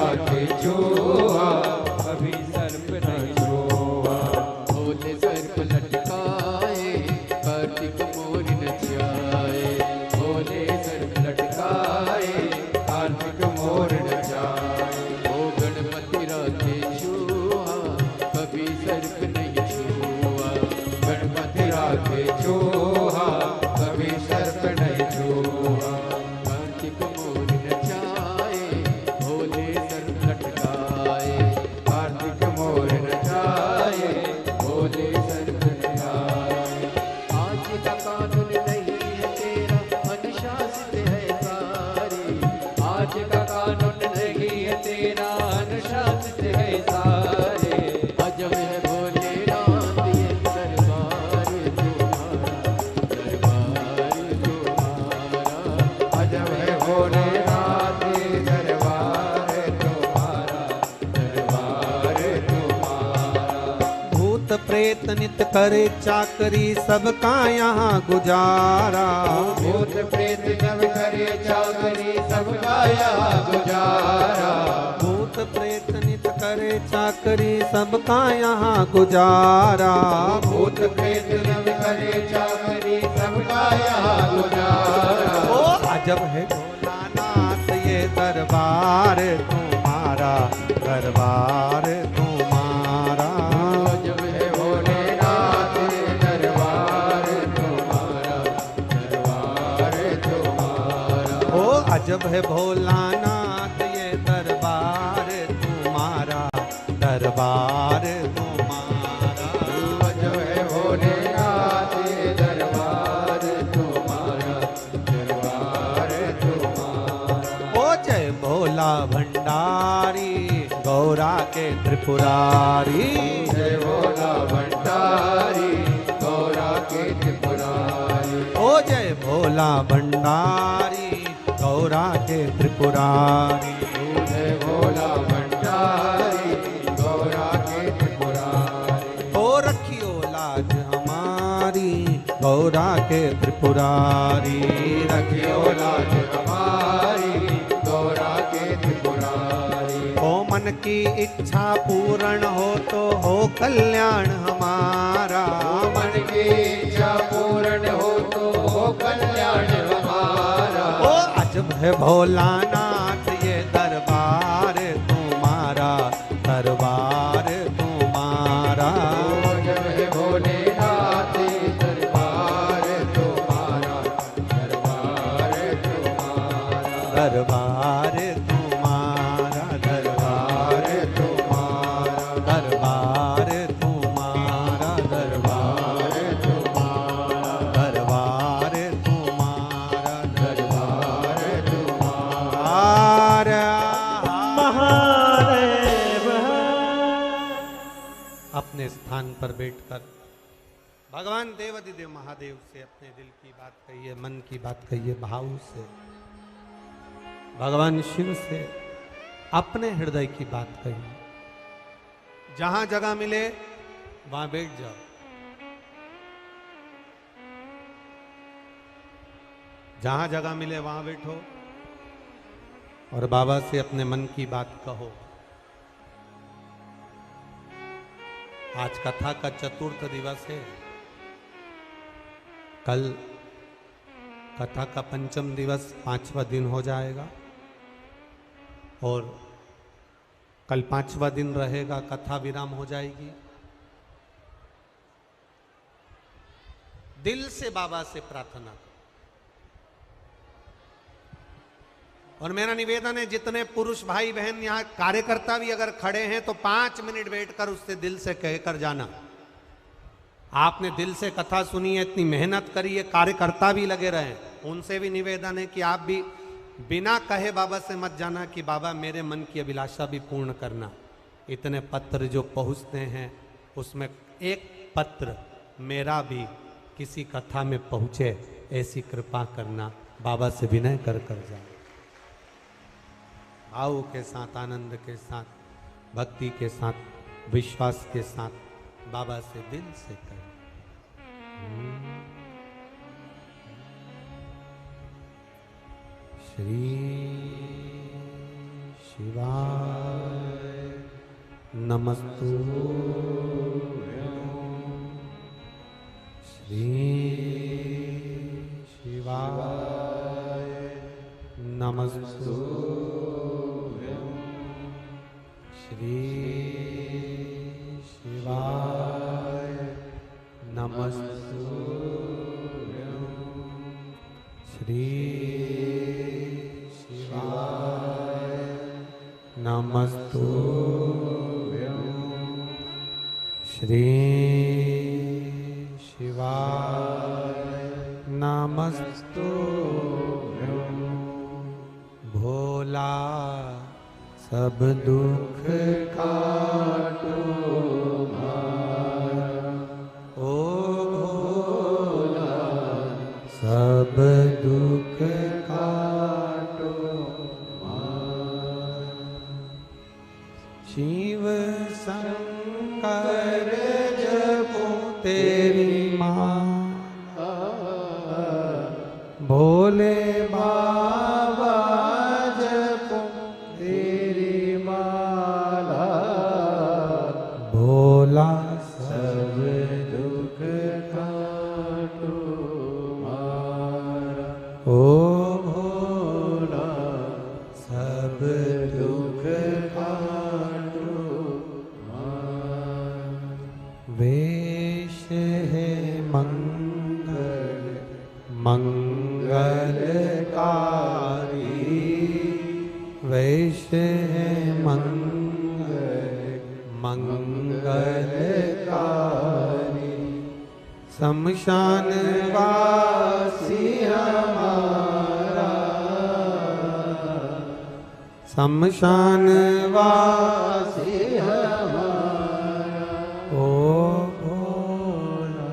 राखे चोहा, कभी सर्प नहीं छोहा। भोले सर्प लटकाए, कार्तिक मोर नचाए। भोले सर्प लटकाए, कार्तिक मोर नचाए। ओ गणपति राखे चोहा, कभी सर्प नहीं छुआ। गणपति राखे चोहा, कभी सर्प नहीं छुआ। कार्तिक मोर नचाए, भोले सर्प लटकाए। कार्तिक मोर नचाए, भोले सर्प नचाए। आज का कानून नहीं है तेरा, अनुशासित है सारे। आज का कानून नहीं है तेरा, अनुशासित है सारे। अजब है भोलेनाथ ये दरबार तुम्हारा, दरबार तुम्हारा। अजब है भोलेनाथ ये दरबार तुम्हारा, दरबार तुम्हारा। भूत प्रेत नित करे चाकरी, सबका यहाँ गुजारा। भूत प्रेत जब करे चाकरी, सबका यहाँ गुजारा। भूत प्रेत नित करे चाकरी, सबका यहाँ गुजारा। भूत प्रेत जब करे चाकरी, सबका यहाँ गुजारा। ओ अजब है भोलानाथ ये दरबार तुम्हारा, दरबार तुम्हारा। अजब है भोलेनाथ ये दरबार तुम्हारा, दरबार तुम्हारा। ओ अजब है भोलानाथ ये दरबार तुम्हारा, दरबार तुम्हारा। अजब है भोलेनाथ ये दरबार तुम्हारा, दरबार तुम्हारा। ओ जय भोला भंडारी, गौरा के त्रिपुरारी। जय भोला भंडारी, गौरा के त्रिपुरारी। ओ जय भोला भंडारी, गौरा के त्रिपुरारी। जय भोला भंडारी, गौरा के त्रिपुरारी। ओ रखियो लाज हमारी, गौरा के त्रिपुरारी। रखियो लाज हमारी, गौरा के त्रिपुरारी। ओ मन की इच्छा पूर्ण हो तो हो कल्याण हमारा। मन की इच्छा पूर्ण हो तो हो कल्याण हमारा। ओ अजब है भोलानाथ ये दरबार तुम्हारा, दरबार तुम्हारा। अजब है भोलेनाथ ये दरबार तुम्हारा, दरबार तुम्हारा। दरबार तुम्हारा, दरबार तुम्हारा, दरबार तुम्हारा, दरबार तुम्हारा, दरबार तुम्हारा, दरबार तुम्हारा। महादेव। अपने स्थान पर बैठकर भगवान देवाधिदेव महादेव से अपने दिल की बात कहिए, मन की बात कहिए, भाव से भगवान शिव से अपने हृदय की बात कहिए। जहां जगह मिले वहां बैठ जाओ। जहां जगह मिले वहां बैठो और बाबा से अपने मन की बात कहो। आज कथा का चतुर्थ दिवस है। कल कथा का पंचम दिवस, 5वां दिन हो जाएगा और कल 5वां दिन रहेगा, कथा विराम हो जाएगी। दिल से बाबा से प्रार्थना करो। और मेरा निवेदन है, जितने पुरुष भाई बहन यहाँ कार्यकर्ता भी अगर खड़े हैं तो 5 मिनट बैठकर उससे दिल से कहकर जाना। आपने दिल से कथा सुनी है, इतनी मेहनत करी है, कार्यकर्ता भी लगे रहे, उनसे भी निवेदन है कि आप भी बिना कहे बाबा से मत जाना कि बाबा मेरे मन की अभिलाषा भी पूर्ण करना। इतने पत्र जो पहुँचते हैं उसमें एक पत्र मेरा भी किसी कथा में पहुँचे, ऐसी कृपा करना। बाबा से विनय कर जाए, भाव के साथ, आनंद के साथ, भक्ति के साथ, विश्वास के साथ बाबा से दिल से करें। श्री शिवा नमस्तुभ्यं श्री शिवाय नमस्तुभ्यं श्री शिवाय नमस्तुभ्यं श्री शिवाय नमस्तुभ्यं श्री शिवाय नमस्तुभ्यं भोला सब दुख काटो मारा, ओ भोला सब दुख काटो मारा। शिव शंकर जपो तेरी माला, भोले बाबा जपो तेरी माला, भोला सब दुख काटो मारा, ओ भोला सब दुख काटो मारा। वेश है मंगल मंगलकारी, वेश है मंगल मंगलकारी, शमशान वासी हमारा, शमशान वासी हमारा, ओ भोला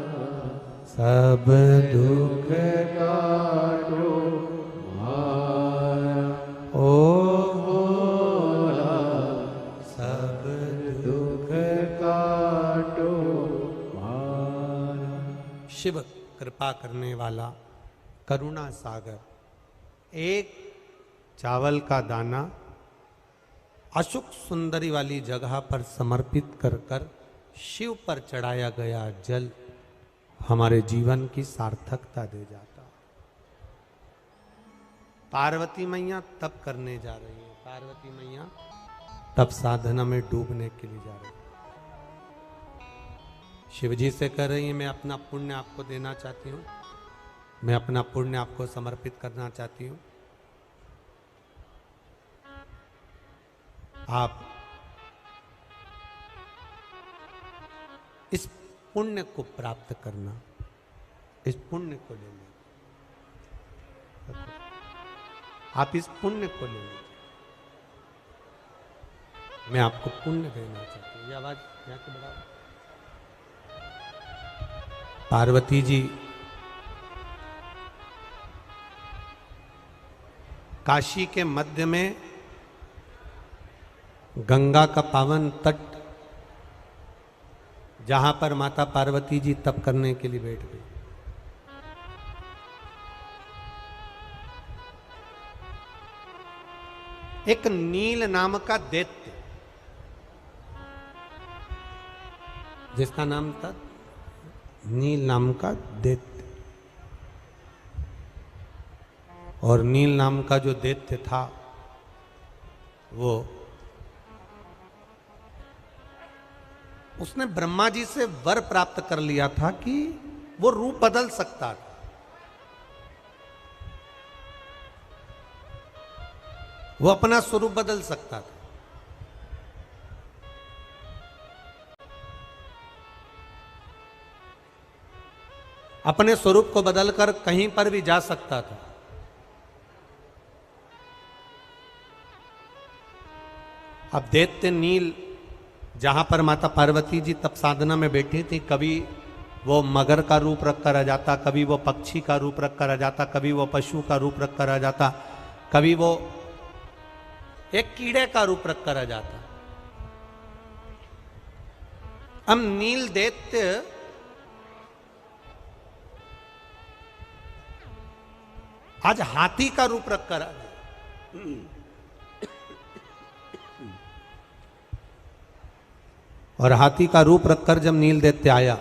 सब दुख काटो मारा, ओ भोला सब दुख काटो मारा। शिव कृपा करने वाला करुणा सागर, एक चावल का दाना अशुक सुंदरी वाली जगह पर समर्पित कर कर शिव पर चढ़ाया गया जल हमारे जीवन की सार्थकता दे जाता। पार्वती मैया तप करने जा रही है, पार्वती मैया तप साधना में डूबने के लिए जा रही है। शिव जी से कह रही है मैं अपना पुण्य आपको देना चाहती हूँ, मैं अपना पुण्य आपको समर्पित करना चाहती हूँ। आप इस पुण्य को प्राप्त करना, इस पुण्य को ले लीजिए, आप इस पुण्य को ले लीजिए, मैं आपको पुण्य देना चाहती हूँ। ये आवाज यहाँ के बढ़ा। पार्वती जी काशी के मध्य में गंगा का पावन तट, जहां पर माता पार्वती जी तप करने के लिए बैठ गई। एक नील नाम का दैत्य, जिसका नाम था नील नाम का दैत्य, और नील नाम का जो दैत्य था वो उसने ब्रह्मा जी से वर प्राप्त कर लिया था कि वो रूप बदल सकता था। वो अपना स्वरूप बदल सकता था। अपने स्वरूप को बदलकर कहीं पर भी जा सकता था। अब दैत्य नील जहां पर माता पार्वती जी तप साधना में बैठी थी, कभी वो मगर का रूप रख कर आ जाता, कभी वो पक्षी का रूप रख कर आ जाता, कभी वो पशु का रूप रख कर आ जाता, कभी वो एक कीड़े का रूप रख कर आ जाता। अब नील दैत्य आज हाथी का रूप रख कर आ गया। और हाथी का रूप रखकर जब नील दैत्य आया,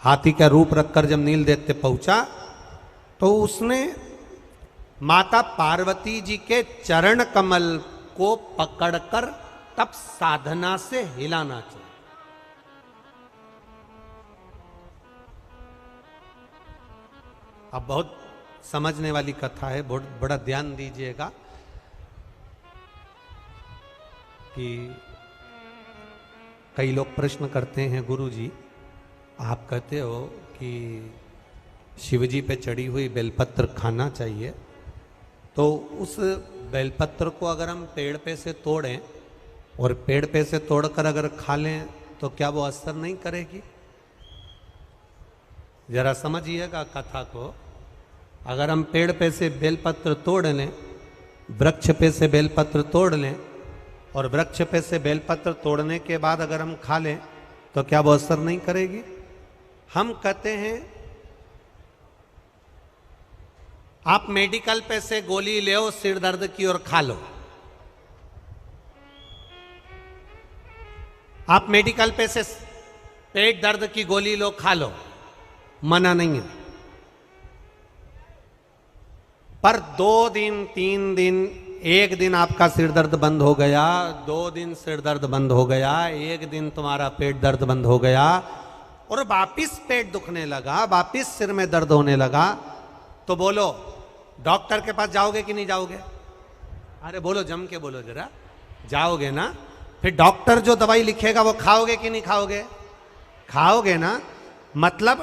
हाथी का रूप रखकर जब नील दैत्य पहुंचा तो उसने माता पार्वती जी के चरण कमल को पकड़कर तब साधना से हिलाना चाहिए। अब बहुत समझने वाली कथा है, बहुत बड़ा ध्यान दीजिएगा कि कई लोग प्रश्न करते हैं, गुरु जी आप कहते हो कि शिवजी पे चढ़ी हुई बेलपत्र खाना चाहिए, तो उस बेलपत्र को अगर हम पेड़ पे से तोड़ें और पेड़ पे से तोड़कर अगर खा लें तो क्या वो असर नहीं करेगी? जरा समझिएगा कथा को। अगर हम पेड़ पे से बेलपत्र तोड़ लें, वृक्ष पे से बेलपत्र तोड़ लें और वृक्ष पे से बेलपत्र तोड़ने के बाद अगर हम खा लें तो क्या वो असर नहीं करेगी? हम कहते हैं आप मेडिकल पे से गोली ले सिर दर्द की और खा लो, आप मेडिकल पे से पेट दर्द की गोली लो खा लो, मना नहीं है। पर 2 दिन 3 दिन, एक दिन आपका सिर दर्द बंद हो गया, 2 दिन सिर दर्द बंद हो गया, एक दिन तुम्हारा पेट दर्द बंद हो गया और वापिस पेट दुखने लगा, वापिस सिर में दर्द होने लगा, तो बोलो डॉक्टर के पास जाओगे कि नहीं जाओगे? अरे बोलो, जम के बोलो जरा, जाओगे ना? फिर डॉक्टर जो दवाई लिखेगा वो खाओगे कि नहीं खाओगे? खाओगे ना। मतलब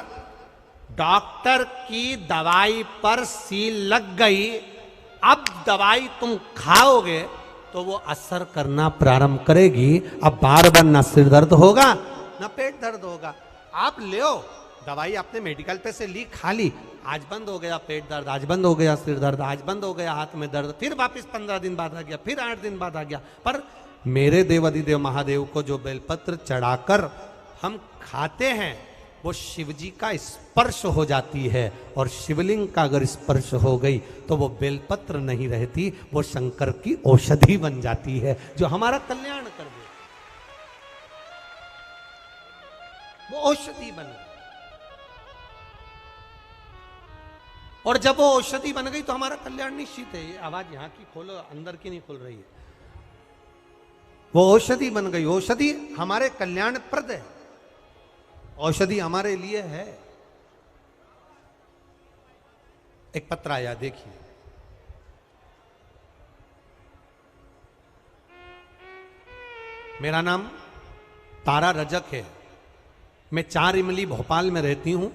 डॉक्टर की दवाई पर सील लग गई, अब दवाई तुम खाओगे तो वो असर करना प्रारंभ करेगी। अब बार बार ना सिर दर्द होगा ना पेट दर्द होगा। आप ले दवाई, आपने मेडिकल पे से ली, खा ली, आज बंद हो गया पेट दर्द, आज बंद हो गया सिर दर्द, आज बंद हो गया हाथ में दर्द, फिर वापस 15 दिन बाद आ गया, फिर 8 दिन बाद आ गया। पर मेरे देवाधिदेव महादेव को जो बेलपत्र चढ़ाकर हम खाते हैं वो शिवजी का स्पर्श हो जाती है, और शिवलिंग का अगर स्पर्श हो गई तो वो बेलपत्र नहीं रहती, वो शंकर की औषधि बन जाती है जो हमारा कल्याण कर दे। वो औषधि बन गई, और जब वो औषधि बन गई तो हमारा कल्याण निश्चित है। ये आवाज यहां की खोलो, अंदर की नहीं खुल रही है। वो औषधि बन गई, औषधि हमारे कल्याण प्रद है, औषधि हमारे लिए है। एक पत्र आया, देखिए। मेरा नाम तारा रजक है, मैं 4 इमली भोपाल में रहती हूं,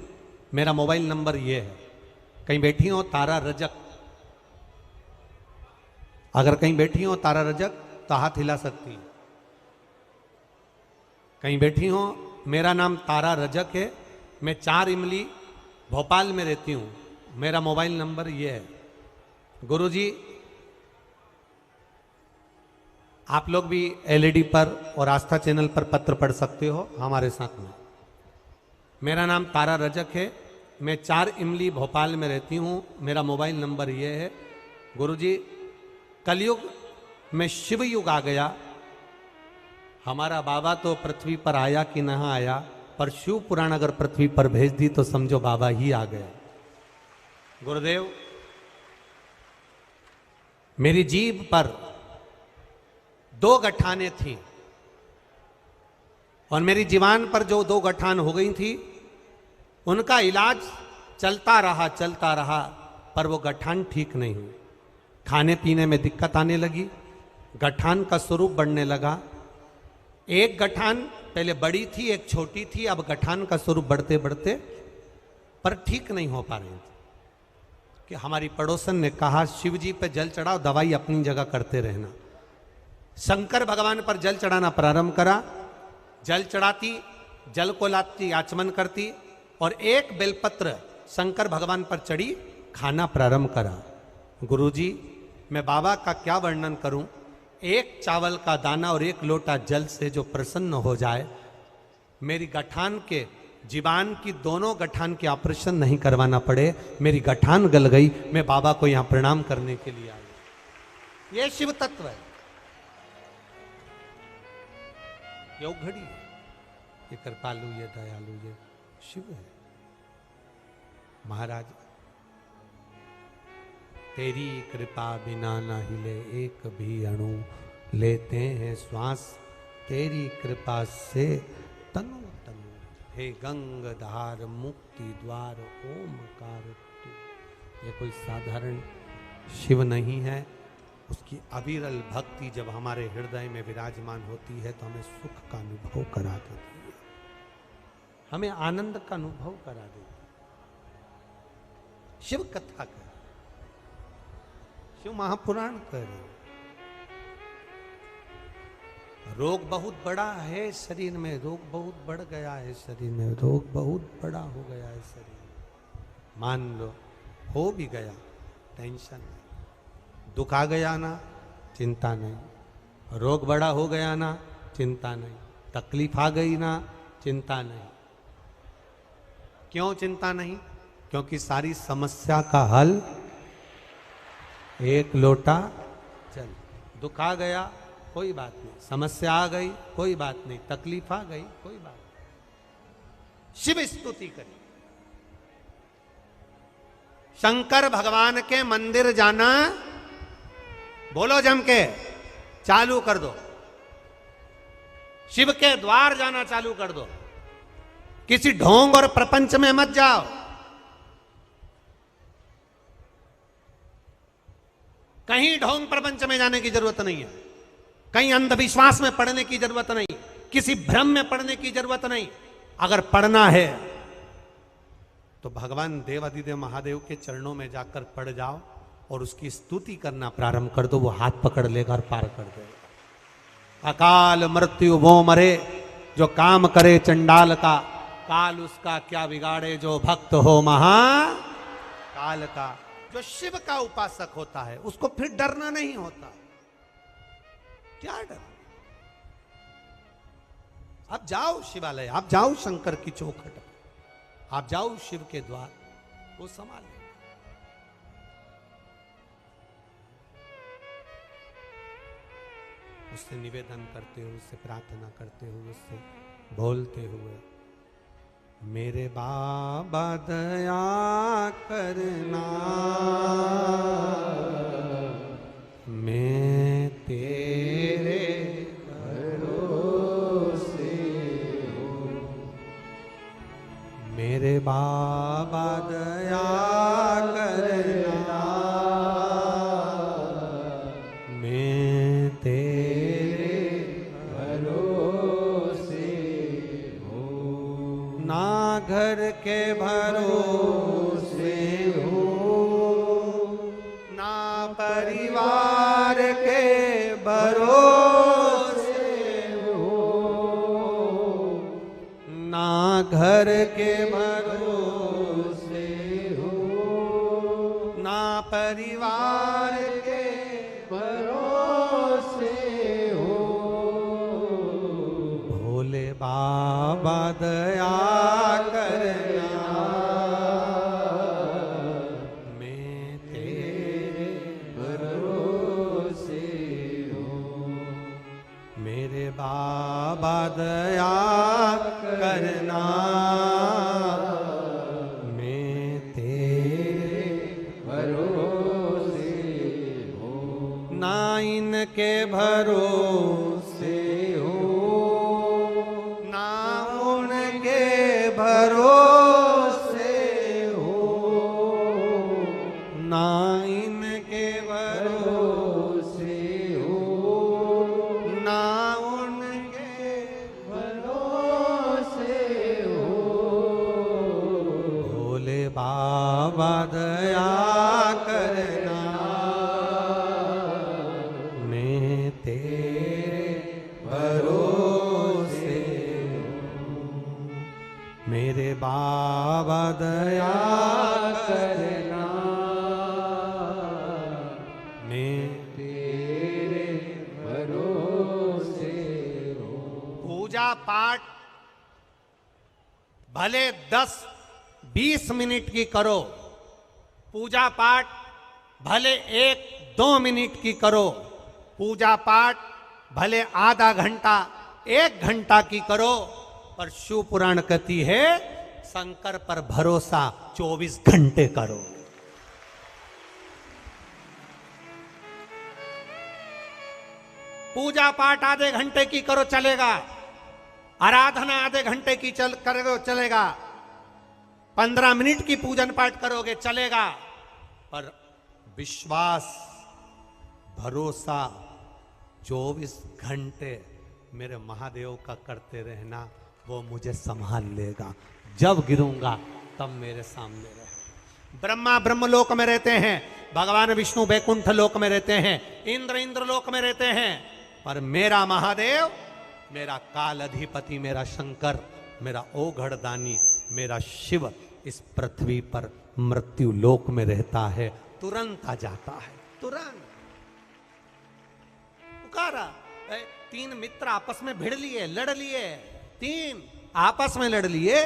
मेरा मोबाइल नंबर ये है। कहीं बैठी हो तारा रजक, अगर कहीं बैठी हो तारा रजक तो हाथ हिला सकती है। कहीं बैठी हो, मेरा नाम तारा रजक है, मैं 4 इमली भोपाल में रहती हूँ, मेरा मोबाइल नंबर ये है। गुरुजी आप लोग भी एलईडी पर और आस्था चैनल पर पत्र पढ़ सकते हो हमारे साथ में। मेरा नाम तारा रजक है, मैं 4 इमली भोपाल में रहती हूँ, मेरा मोबाइल नंबर ये है। गुरुजी कलयुग में शिव युग आ गया, हमारा बाबा तो पृथ्वी पर आया कि नहीं आया, पर शिव पुराण अगर पृथ्वी पर भेज दी तो समझो बाबा ही आ गया। गुरुदेव मेरी जीभ पर 2 गठानें थी, और मेरी जीवान पर जो 2 गठान हो गई थी उनका इलाज चलता रहा, पर वो गठान ठीक नहीं हुई। खाने पीने में दिक्कत आने लगी, गठान का स्वरूप बढ़ने लगा। एक गठान पहले बड़ी थी, एक छोटी थी, अब गठान का स्वरूप बढ़ते बढ़ते पर ठीक नहीं हो पा रही थी। कि हमारी पड़ोसन ने कहा शिव जी पे जल चढ़ाओ, दवाई अपनी जगह करते रहना। शंकर भगवान पर जल चढ़ाना प्रारंभ करा, जल चढ़ाती, जल को लाती, आचमन करती, और एक बेलपत्र शंकर भगवान पर चढ़ी, खाना प्रारंभ करा। गुरुजी मैं बाबा का क्या वर्णन करूं, एक चावल का दाना और 1 लोटा जल से जो प्रसन्न हो जाए, मेरी गठान के, जीवान की दोनों गठान के ऑपरेशन नहीं करवाना पड़े, मेरी गठान गल गई, मैं बाबा को यहां प्रणाम करने के लिए आया। यह शिव तत्व है। ये घड़ी है, ये कृपालु, ये दयालु, ये शिव है। महाराज तेरी कृपा बिना न हिले एक भी अणु, लेते हैं श्वास तेरी कृपा से तनु तनु। हे गंगाधार मुक्ति द्वार ओमकार तू। ये कोई साधारण शिव नहीं है। उसकी अविरल भक्ति जब हमारे हृदय में विराजमान होती है तो हमें सुख का अनुभव करा देती है, हमें आनंद का अनुभव करा देती है। शिव कथा कर, शिव महापुराण कर। रोग बहुत बड़ा है शरीर में, रोग बहुत बढ़ गया है शरीर में, रोग बहुत बड़ा हो गया है शरीर में। मान लो हो भी गया, टेंशन नहीं। दुख आ गया ना, चिंता नहीं। रोग बड़ा हो गया ना, चिंता नहीं। तकलीफ आ गई ना, चिंता नहीं। क्यों चिंता नहीं? क्योंकि सारी समस्या का हल एक लोटा जल। दुख आ गया, कोई बात नहीं। समस्या आ गई, कोई बात नहीं। तकलीफ आ गई, कोई बात नहीं। शिव स्तुति करिए। शंकर भगवान के मंदिर जाना, बोलो जम के, चालू कर दो। शिव के द्वार जाना चालू कर दो। किसी ढोंग और प्रपंच में मत जाओ। कहीं ढोंग प्रपंच में जाने की जरूरत नहीं है। कहीं अंधविश्वास में पड़ने की जरूरत नहीं, किसी भ्रम में पड़ने की जरूरत नहीं। अगर पढ़ना है तो भगवान देवाधिदेव महादेव के चरणों में जाकर पड़ जाओ और उसकी स्तुति करना प्रारंभ कर दो। वो हाथ पकड़ लेगा और पार कर देगा। अकाल मृत्यु वो मरे जो काम करे चंडाल का, काल उसका क्या बिगाड़े जो भक्त हो महाकाल का। जो शिव का उपासक होता है उसको फिर डरना नहीं होता। क्या डर? आप जाओ शिवालय, आप जाओ शंकर की चौखट, आप जाओ शिव के द्वार, वो संभाल लेगा। उससे निवेदन करते हुए, उससे प्रार्थना करते हुए, उससे बोलते हुए, मेरे बाबा दया करना, मैं तेरे भरोसे हूँ। मेरे बाबा दया करना, मैं तेरे भरोसे हूँ। ना घर के भरोसे हूँ, ना परिवार के भरोसे हूँ, ना घर के भरोसे हूँ, ना परिवार के भरोसे हूँ। भोले बाबा दया करना, मैं तेरे भरोसे हूँ। मेरे बाबा दया करना, मैं तेरे भरोसे हूँ। ना इनके भरोसे हूँ, ना उनके भरोसे हूँ, ना इनके भरोसे हूँ, ना उनके भरोसे हूँ। भोले बाबा दया करना, मैं तेरे भरोसे हूँ। मेरे बाबा दया करना, मैं तेरे भरोसे हूँ। पूजा पाठ भले 10-20 मिनट की करो, पूजा पाठ भले 1-2 मिनट की करो, पूजा पाठ भले आधा घंटा 1 घंटा की करो, पर शिव पुराण कहती है शंकर पर भरोसा 24 घंटे करो। पूजा पाठ आधे घंटे की करो चलेगा, आराधना आधे घंटे की करो चलेगा, 15 मिनट की पूजन पाठ करोगे चलेगा, पर विश्वास भरोसा 24 घंटे मेरे महादेव का करते रहना, वो मुझे संभाल लेगा। जब गिरूंगा तब मेरे सामने रहे। ब्रह्मा ब्रह्मलोक में रहते हैं, भगवान विष्णु बैकुंठ लोक में रहते हैं, इंद्र इंद्रलोक में रहते हैं, पर मेरा महादेव, मेरा काल अधिपति, मेरा शंकर, मेरा ओघड़दानी, मेरा शिव इस पृथ्वी पर मृत्यु लोक में रहता है। तुरंत आ जाता है, तुरंत पुकारा। 3 मित्र आपस में भिड़ लिए, लड़ लिए, 3 आपस में लड़ लिए।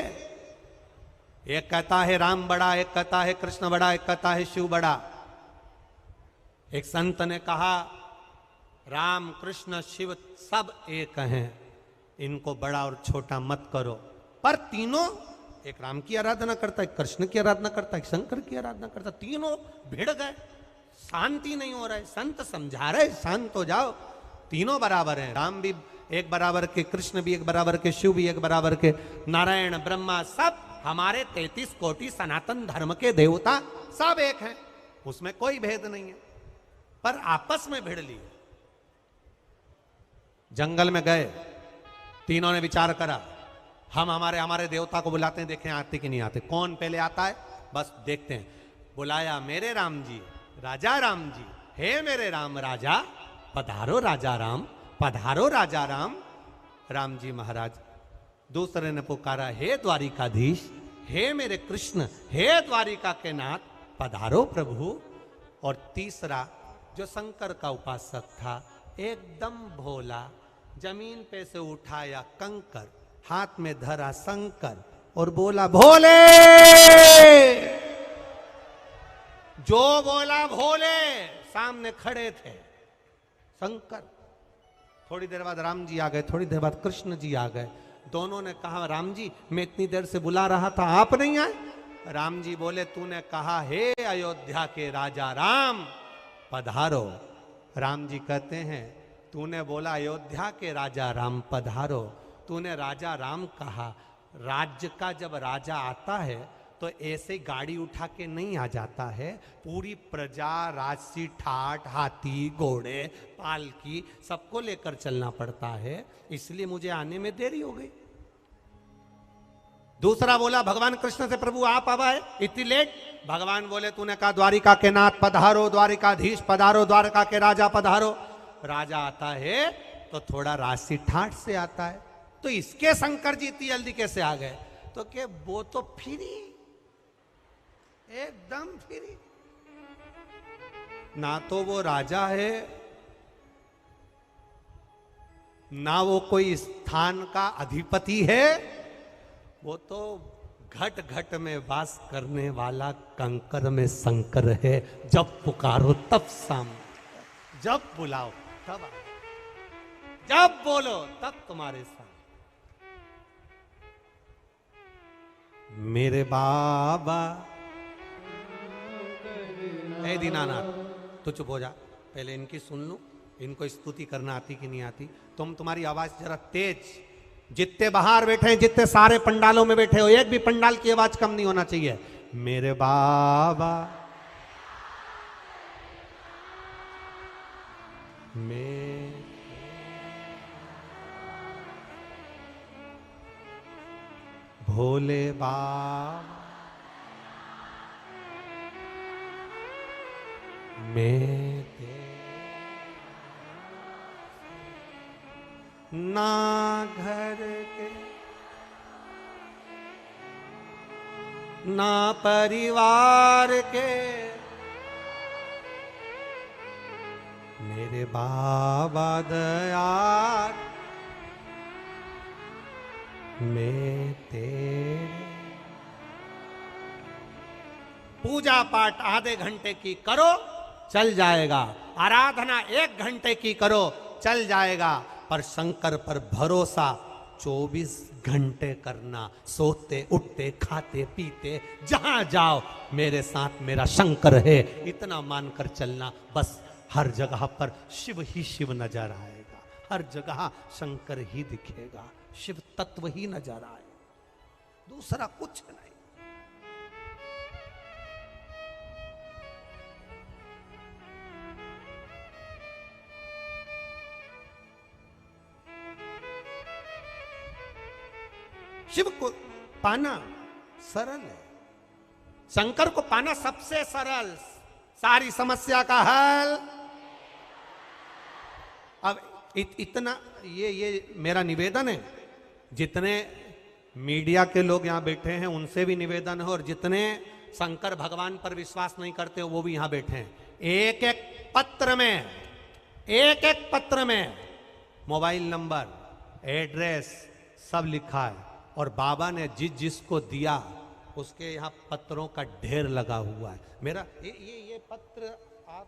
एक कहता है राम बड़ा, एक कहता है कृष्ण बड़ा, एक कहता है शिव बड़ा। एक संत ने कहा राम कृष्ण शिव सब एक हैं, इनको बड़ा और छोटा मत करो। पर तीनों, एक राम की आराधना करता है, कृष्ण की आराधना करता है, शंकर की आराधना करता है, तीनों भिड़ गए, शांति नहीं हो रहा है। संत समझा रहे शांत हो जाओ, तीनों बराबर हैं। राम भी एक बराबर के, कृष्ण भी एक बराबर के, शिव भी एक बराबर के, नारायण ब्रह्मा सब हमारे 33 कोटि सनातन धर्म के देवता सब एक हैं, उसमें कोई भेद नहीं है। पर आपस में भिड़ लिए। जंगल में गए, तीनों ने विचार करा, हम हमारे देवता को बुलाते हैं, देखें आते कि नहीं आते, कौन पहले आता है बस देखते हैं। बुलाया, मेरे राम जी, राजा राम जी, हे मेरे राम राजा, पधारो राजा राम, पधारो राजा राम। राम जी महाराज। दूसरे ने पुकारा, हे द्वारिकाधीश, हे मेरे कृष्ण, हे द्वारिका के नाथ, पधारो प्रभु। और तीसरा जो शंकर का उपासक था, एकदम भोला, जमीन पे से उठाया कंकर, हाथ में धरा शंकर और बोला भोले। जो बोला भोले, सामने खड़े थे शंकर। थोड़ी देर बाद राम जी आ गए, थोड़ी देर बाद कृष्ण जी आ गए। दोनों ने कहा, राम जी मैं इतनी देर से बुला रहा था, आप नहीं आए। राम जी बोले, तूने कहा हे अयोध्या के राजा राम पधारो। राम जी कहते हैं, तूने बोला अयोध्या के राजा राम पधारो, तूने राजा राम कहा। राज्य का जब राजा आता है तो ऐसे गाड़ी उठा के नहीं आ जाता है, पूरी प्रजा, राजसी, ठाट, हाथी, घोड़े, पालकी सबको लेकर चलना पड़ता है, इसलिए मुझे आने में देरी हो गई। दूसरा बोला, भगवान कृष्ण से, प्रभु आप अब आए इतनी लेट। भगवान बोले, तूने कहा द्वारिका के नाथ पधारो, द्वारिकाधीश पधारो, द्वारका के राजा पधारो। राजा आता है तो थोड़ा राजसी ठाट से आता है, तो इसके शंकर जी इतनी जल्दी कैसे आ गए? तो के वो तो फ्री, एकदम फ्री, ना तो वो राजा है, ना वो कोई स्थान का अधिपति है, वो तो घट घट में वास करने वाला कंकर में शंकर है। जब पुकारो तब सामने, जब बुलाओ तब आओ, जब बोलो तब तुम्हारे साथ। मेरे बाबा, ए दीनानाथ तो चुप हो जा, पहले इनकी सुन लूं, इनको स्तुति करना आती कि नहीं आती। तुम्हारी आवाज जरा तेज, जितने बाहर बैठे हैं, जितने सारे पंडालों में बैठे हो, एक भी पंडाल की आवाज कम नहीं होना चाहिए। मेरे बाबा, भोले बाबा, मैं ना घर के ना परिवार के, मेरे बाबा दयाल, मैं तेरे। पूजा पाठ आधे घंटे की करो चल जाएगा, आराधना 1 घंटे की करो चल जाएगा, पर शंकर पर भरोसा 24 घंटे करना, सोते उठते खाते पीते जहां जाओ मेरे साथ मेरा शंकर है, इतना मानकर चलना। बस हर जगह पर शिव ही शिव नजर आएगा, हर जगह शंकर ही दिखेगा, शिव तत्व ही नजर आएगा, दूसरा कुछ नहीं। शिव को पाना सरल है, शंकर को पाना सबसे सरल, सारी समस्या का हल। अब इतना ये मेरा निवेदन है, जितने मीडिया के लोग यहां बैठे हैं उनसे भी निवेदन है, और जितने शंकर भगवान पर विश्वास नहीं करते वो भी यहां बैठे हैं, एक एक पत्र में मोबाइल नंबर, एड्रेस सब लिखा है, और बाबा ने जिसको दिया उसके यहाँ पत्रों का ढेर लगा हुआ है। मेरा ये पत्र आप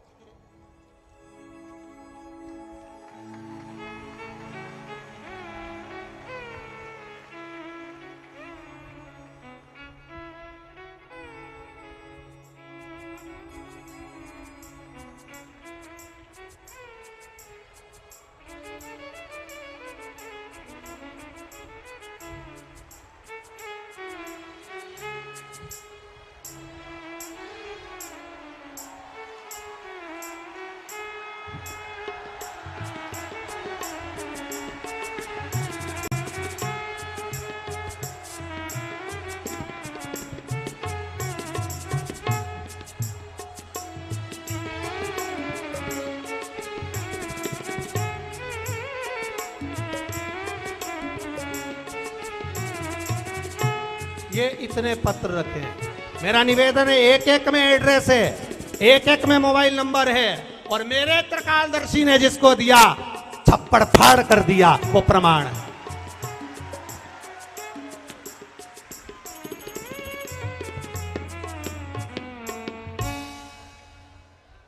ये इतने पत्र रखे हैं। मेरा निवेदन है, एक एक में एड्रेस है, एक एक में मोबाइल नंबर है, और मेरे त्रिकालदर्शी ने जिसको दिया छप्पड़ फाड़ कर दिया वो प्रमाण है।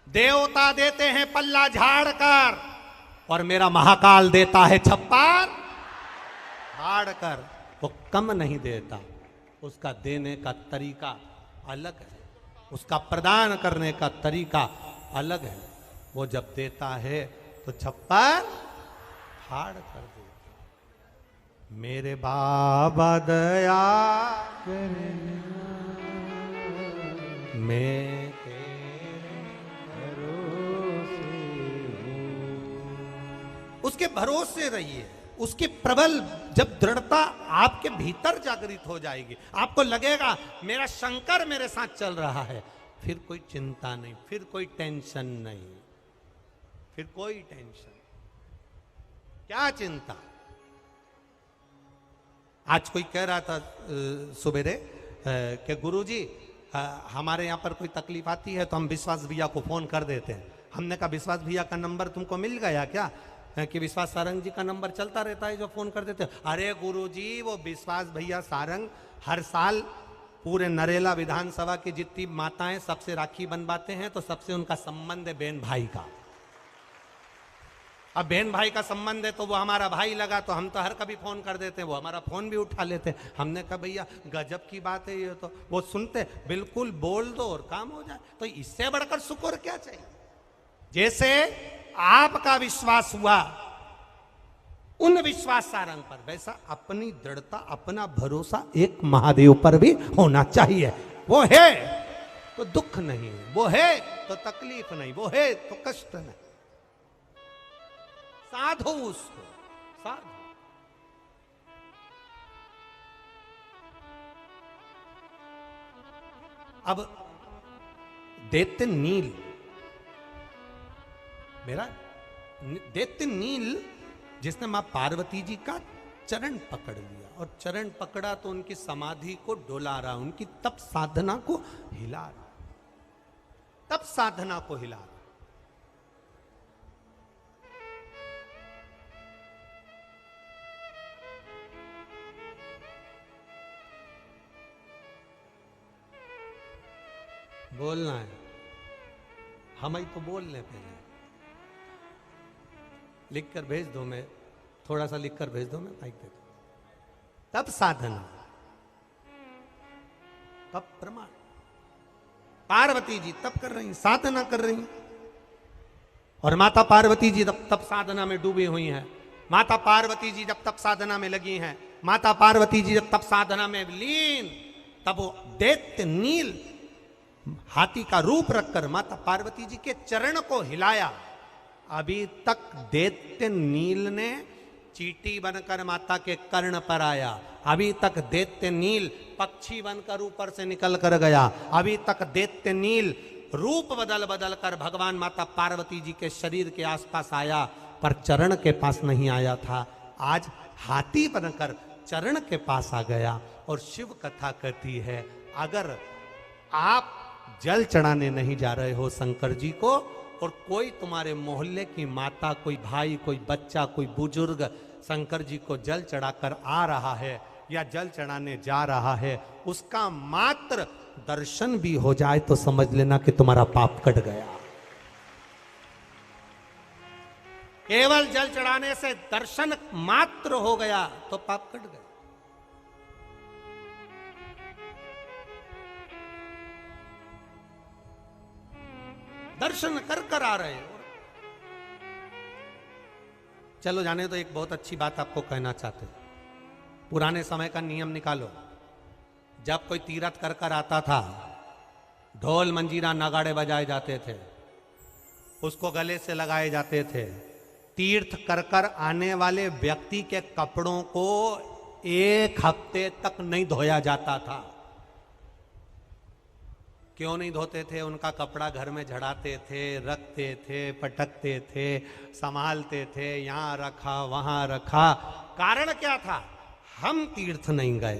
देवता देते हैं पल्ला झाड़ कर, और मेरा महाकाल देता है छप्पर फाड़ कर। वो कम नहीं देता, उसका देने का तरीका अलग है, उसका प्रदान करने का तरीका अलग है। वो जब देता है तो छप्पर फाड़ कर देता। मेरे बाबा दया मैं तेरे भरोसे हूं। उसके भरोसे रहिए, उसकी प्रबल जब दृढ़ता आपके भीतर जागृत हो जाएगी, आपको लगेगा मेरा शंकर मेरे साथ चल रहा है, फिर कोई चिंता नहीं, फिर कोई टेंशन नहीं, फिर कोई टेंशन, क्या चिंता। आज कोई कह रहा था सुबेरे कि गुरुजी हमारे यहाँ पर कोई तकलीफ आती है तो हम विश्वास भैया को फोन कर देते हैं। हमने कहा विश्वास भैया का नंबर तुमको मिल गया क्या? कि विश्वास सारंग जी का नंबर चलता रहता है जो फोन कर देते। अरे गुरुजी वो विश्वास भैया सारंग हर साल पूरे नरेला विधानसभा की जितनी माताएं सबसे राखी बनवाते हैं, तो सबसे उनका संबंध है बहन भाई का। अब बहन भाई का संबंध है तो वो हमारा भाई लगा, तो हम तो हर कभी फोन कर देते हैं, वो हमारा फोन भी उठा लेते हैं। हमने कहा भैया गजब की बात है ये, तो वो सुनते बिल्कुल बोल दो और काम हो जाए, तो इससे बढ़कर शुक्र क्या चाहिए। जैसे आपका विश्वास हुआ उन विश्वास सारंग पर, वैसा अपनी दृढ़ता अपना भरोसा एक महादेव पर भी होना चाहिए। वो है तो दुख नहीं, वो है तो तकलीफ नहीं, वो है तो कष्ट नहीं। साधो उसको, साधो। अब दैत्य नील, मेरा दैत्य नील जिसने मां पार्वती जी का चरण पकड़ लिया, और चरण पकड़ा तो उनकी समाधि को डोला रहा, उनकी तप साधना को हिला रहा, तप साधना को हिला रहा। बोलना है, हम ही तो बोल लें, पहले लिख कर भेज दो, मैं थोड़ा सा लिख कर भेज दो, मैं माइक दे दो। तब साधना, तब प्रमाण। पार्वती जी तब कर रही, साधना कर रही, और माता पार्वती जी तब साधना में डूबी हुई हैं। माता पार्वती जी जब तब साधना में लगी हैं, माता पार्वती जी जब तब साधना में लीन, तब वो दैत्य नील हाथी का रूप रखकर माता पार्वती जी के चरण को हिलाया। अभी तक दैत्य नील ने चींटी बनकर माता के कर्ण पर आया, अभी तक दैत्य नील पक्षी बनकर ऊपर से निकल कर गया, अभी तक दैत्य नील रूप बदल बदल कर भगवान माता पार्वती जी के शरीर के आसपास आया, पर चरण के पास नहीं आया था। आज हाथी बनकर चरण के पास आ गया। और शिव कथा कहती है, अगर आप जल चढ़ाने नहीं जा रहे हो शंकर जी को, और कोई तुम्हारे मोहल्ले की माता, कोई भाई, कोई बच्चा, कोई बुजुर्ग शंकर जी को जल चढ़ाकर आ रहा है या जल चढ़ाने जा रहा है, उसका मात्र दर्शन भी हो जाए तो समझ लेना कि तुम्हारा पाप कट गया। केवल जल चढ़ाने से दर्शन मात्र हो गया तो पाप कट गया। दर्शन कर कर आ रहे हो। चलो जाने तो एक बहुत अच्छी बात आपको कहना चाहते। पुराने समय का नियम निकालो, जब कोई तीर्थ कर कर आता था, ढोल मंजीरा नगाड़े बजाए जाते थे, उसको गले से लगाए जाते थे। तीर्थ कर कर आने वाले व्यक्ति के कपड़ों को 1 हफ्ते तक नहीं धोया जाता था। क्यों नहीं धोते थे? उनका कपड़ा घर में झड़ाते थे, रखते थे, पटकते थे, संभालते थे, यहाँ रखा वहां रखा। कारण क्या था? हम तीर्थ नहीं गए,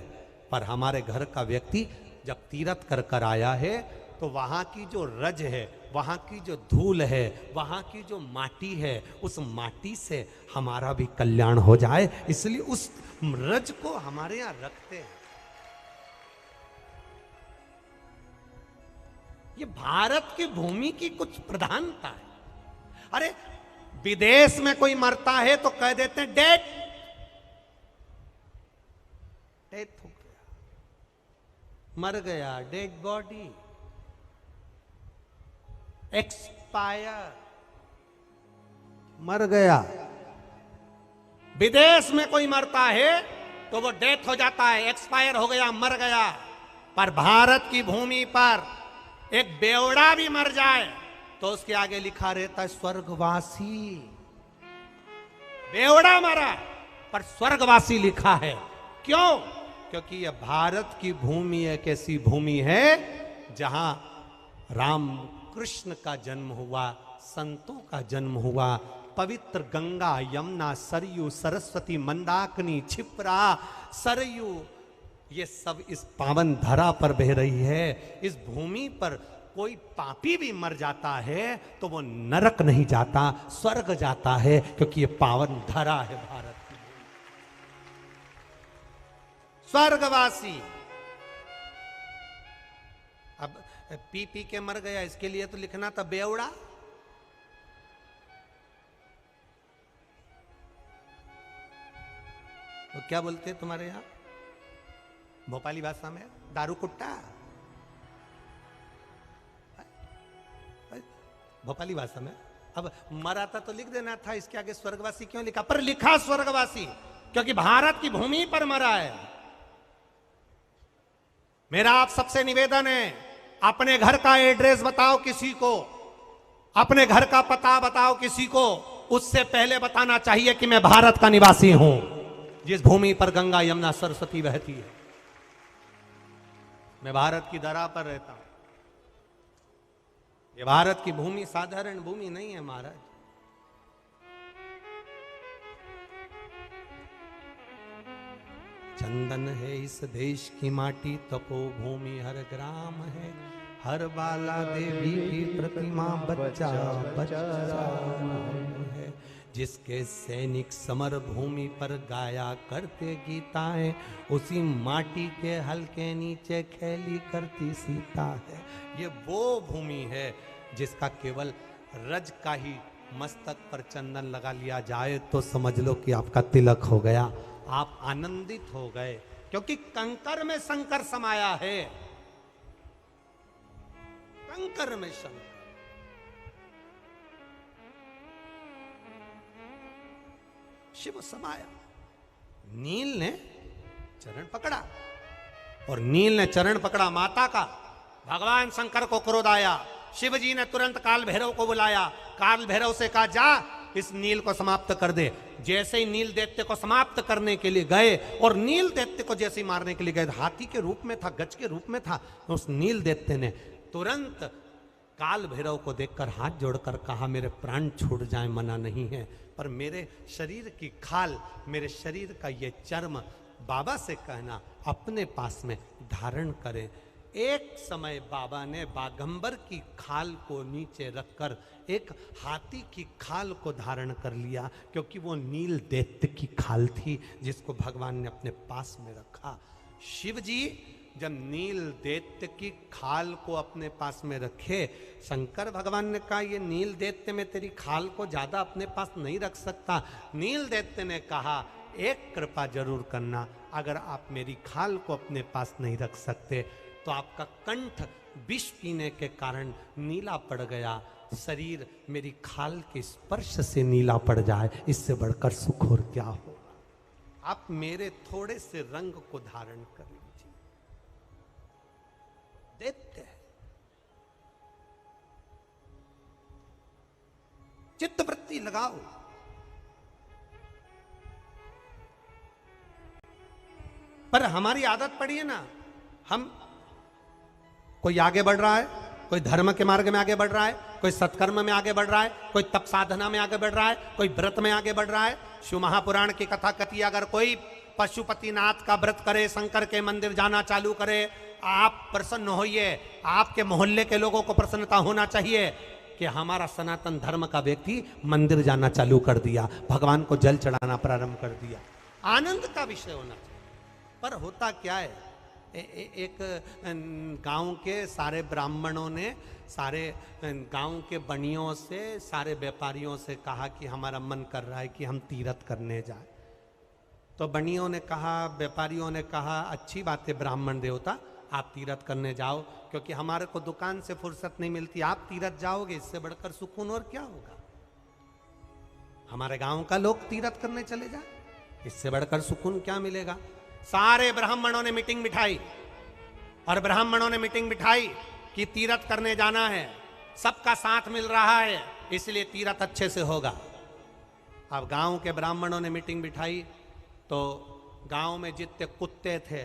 पर हमारे घर का व्यक्ति जब तीर्थ कर कर आया है तो वहां की जो रज है, वहां की जो धूल है, वहां की जो माटी है, उस माटी से हमारा भी कल्याण हो जाए, इसलिए उस रज को हमारे यहां रखते हैं। ये भारत की भूमि की कुछ प्रधानता है। अरे विदेश में कोई मरता है तो कह देते हैं डेथ हो गया, मर गया, डेड बॉडी, एक्सपायर, मर गया। विदेश में कोई मरता है तो वो डेथ हो जाता है, एक्सपायर हो गया, मर गया। पर भारत की भूमि पर एक बेवड़ा भी मर जाए तो उसके आगे लिखा रहता है स्वर्गवासी। बेवड़ा मरा पर स्वर्गवासी लिखा है। क्यों? क्योंकि यह भारत की भूमि एक ऐसी भूमि है जहां राम कृष्ण का जन्म हुआ, संतों का जन्म हुआ, पवित्र गंगा, यमुना, सरयू, सरस्वती, मंदाकिनी, क्षिप्रा, सरयू, ये सब इस पावन धरा पर बह रही है। इस भूमि पर कोई पापी भी मर जाता है तो वो नरक नहीं जाता, स्वर्ग जाता है, क्योंकि ये पावन धरा है भारत की। स्वर्गवासी। अब पी पी के मर गया, इसके लिए तो लिखना था बेवड़ा। तो क्या बोलते हैं तुम्हारे यहां भोपाली भाषा में? दारू कुट्टा। भोपाली भाषा में। अब मरा था तो लिख देना था, इसके आगे स्वर्गवासी क्यों लिखा? पर लिखा स्वर्गवासी क्योंकि भारत की भूमि पर मरा है। मेरा आप सबसे निवेदन है, अपने घर का एड्रेस बताओ किसी को, अपने घर का पता बताओ किसी को, उससे पहले बताना चाहिए कि मैं भारत का निवासी हूं, जिस भूमि पर गंगा, यमुना, सरस्वती बहती है। मैं भारत की धरा पर रहता हूं। ये भारत की भूमि साधारण भूमि नहीं है महाराज। चंदन है इस देश की माटी, तपोभूमि हर ग्राम है, हर बाला देवी की प्रतिमा बच्चा बच्चा है। जिसके सैनिक समर भूमि पर गाया करते गीताएं, उसी माटी के हल्के नीचे खेली करती सीता है। ये वो भूमि है जिसका केवल रज का ही मस्तक पर चंदन लगा लिया जाए तो समझ लो कि आपका तिलक हो गया, आप आनंदित हो गए, क्योंकि कंकर में शंकर समाया है। कंकर में शंकर। शिव समाया। नील ने चरण पकड़ा, और नील ने चरण पकड़ा माता का। भगवान शंकर को क्रोध आया। शिव जी ने तुरंत काल भैरव को बुलाया। काल भैरव से कहा, जा इस नील को समाप्त कर दे। जैसे ही नील दैत्य को समाप्त करने के लिए गए, और नील दैत्य को जैसे ही मारने के लिए गए, हाथी के रूप में था, गज के रूप में था, उस नील दैत्य ने तुरंत काल भैरव को देखकर हाथ जोड़कर कहा, मेरे प्राण छूट जाए मना नहीं है, पर मेरे शरीर की खाल, मेरे शरीर का ये चर्म बाबा से कहना अपने पास में धारण करें। एक समय बाबा ने बागंबर की खाल को नीचे रखकर एक हाथी की खाल को धारण कर लिया, क्योंकि वो नील दैत्य की खाल थी जिसको भगवान ने अपने पास में रखा। शिव जी जब नील दैत्य की खाल को अपने पास में रखे, शंकर भगवान ने कहा, ये नील दैत्य में तेरी खाल को ज्यादा अपने पास नहीं रख सकता। नील दैत्य ने कहा, एक कृपा जरूर करना, अगर आप मेरी खाल को अपने पास नहीं रख सकते तो आपका कंठ विष पीने के कारण नीला पड़ गया, शरीर मेरी खाल के स्पर्श से नीला पड़ जाए, इससे बढ़कर सुख और क्या हो। आप मेरे थोड़े से रंग को धारण कर लीजिए। देते हैं। चित्तवृत्ति लगाओ। पर हमारी आदत पड़ी है ना, हम कोई आगे बढ़ रहा है, कोई धर्म के मार्ग में आगे बढ़ रहा है, कोई सत्कर्म में आगे बढ़ रहा है, कोई तप साधना में आगे बढ़ रहा है, कोई व्रत में आगे बढ़ रहा है। शिव महापुराण की कथा कथी, अगर कोई पशुपतिनाथ का व्रत करे, शंकर के मंदिर जाना चालू करे, आप प्रसन्न होइए। आपके मोहल्ले के लोगों को प्रसन्नता होना चाहिए कि हमारा सनातन धर्म का व्यक्ति मंदिर जाना चालू कर दिया, भगवान को जल चढ़ाना प्रारंभ कर दिया। आनंद का विषय होना चाहिए। पर होता क्या है, एक गांव के सारे ब्राह्मणों ने सारे गांव के बनियों से, सारे व्यापारियों से कहा कि हमारा मन कर रहा है कि हम तीर्थ करने जाए। तो बनियों ने कहा, व्यापारियों ने कहा, अच्छी बात है ब्राह्मण देवता, आप तीर्थ करने जाओ, क्योंकि हमारे को दुकान से फुर्सत नहीं मिलती, आप तीर्थ जाओगे, इससे बढ़कर सुकून और क्या होगा। हमारे गांव का लोग तीर्थ करने चले जाए, इससे बढ़कर सुकून क्या मिलेगा। सारे ब्राह्मणों ने मीटिंग बिठाई, और ब्राह्मणों ने मीटिंग बिठाई कि तीर्थ करने जाना है, सबका साथ मिल रहा है, इसलिए तीर्थ अच्छे से होगा। अब गांव के ब्राह्मणों ने मीटिंग बिठाई तो गांव में जितने कुत्ते थे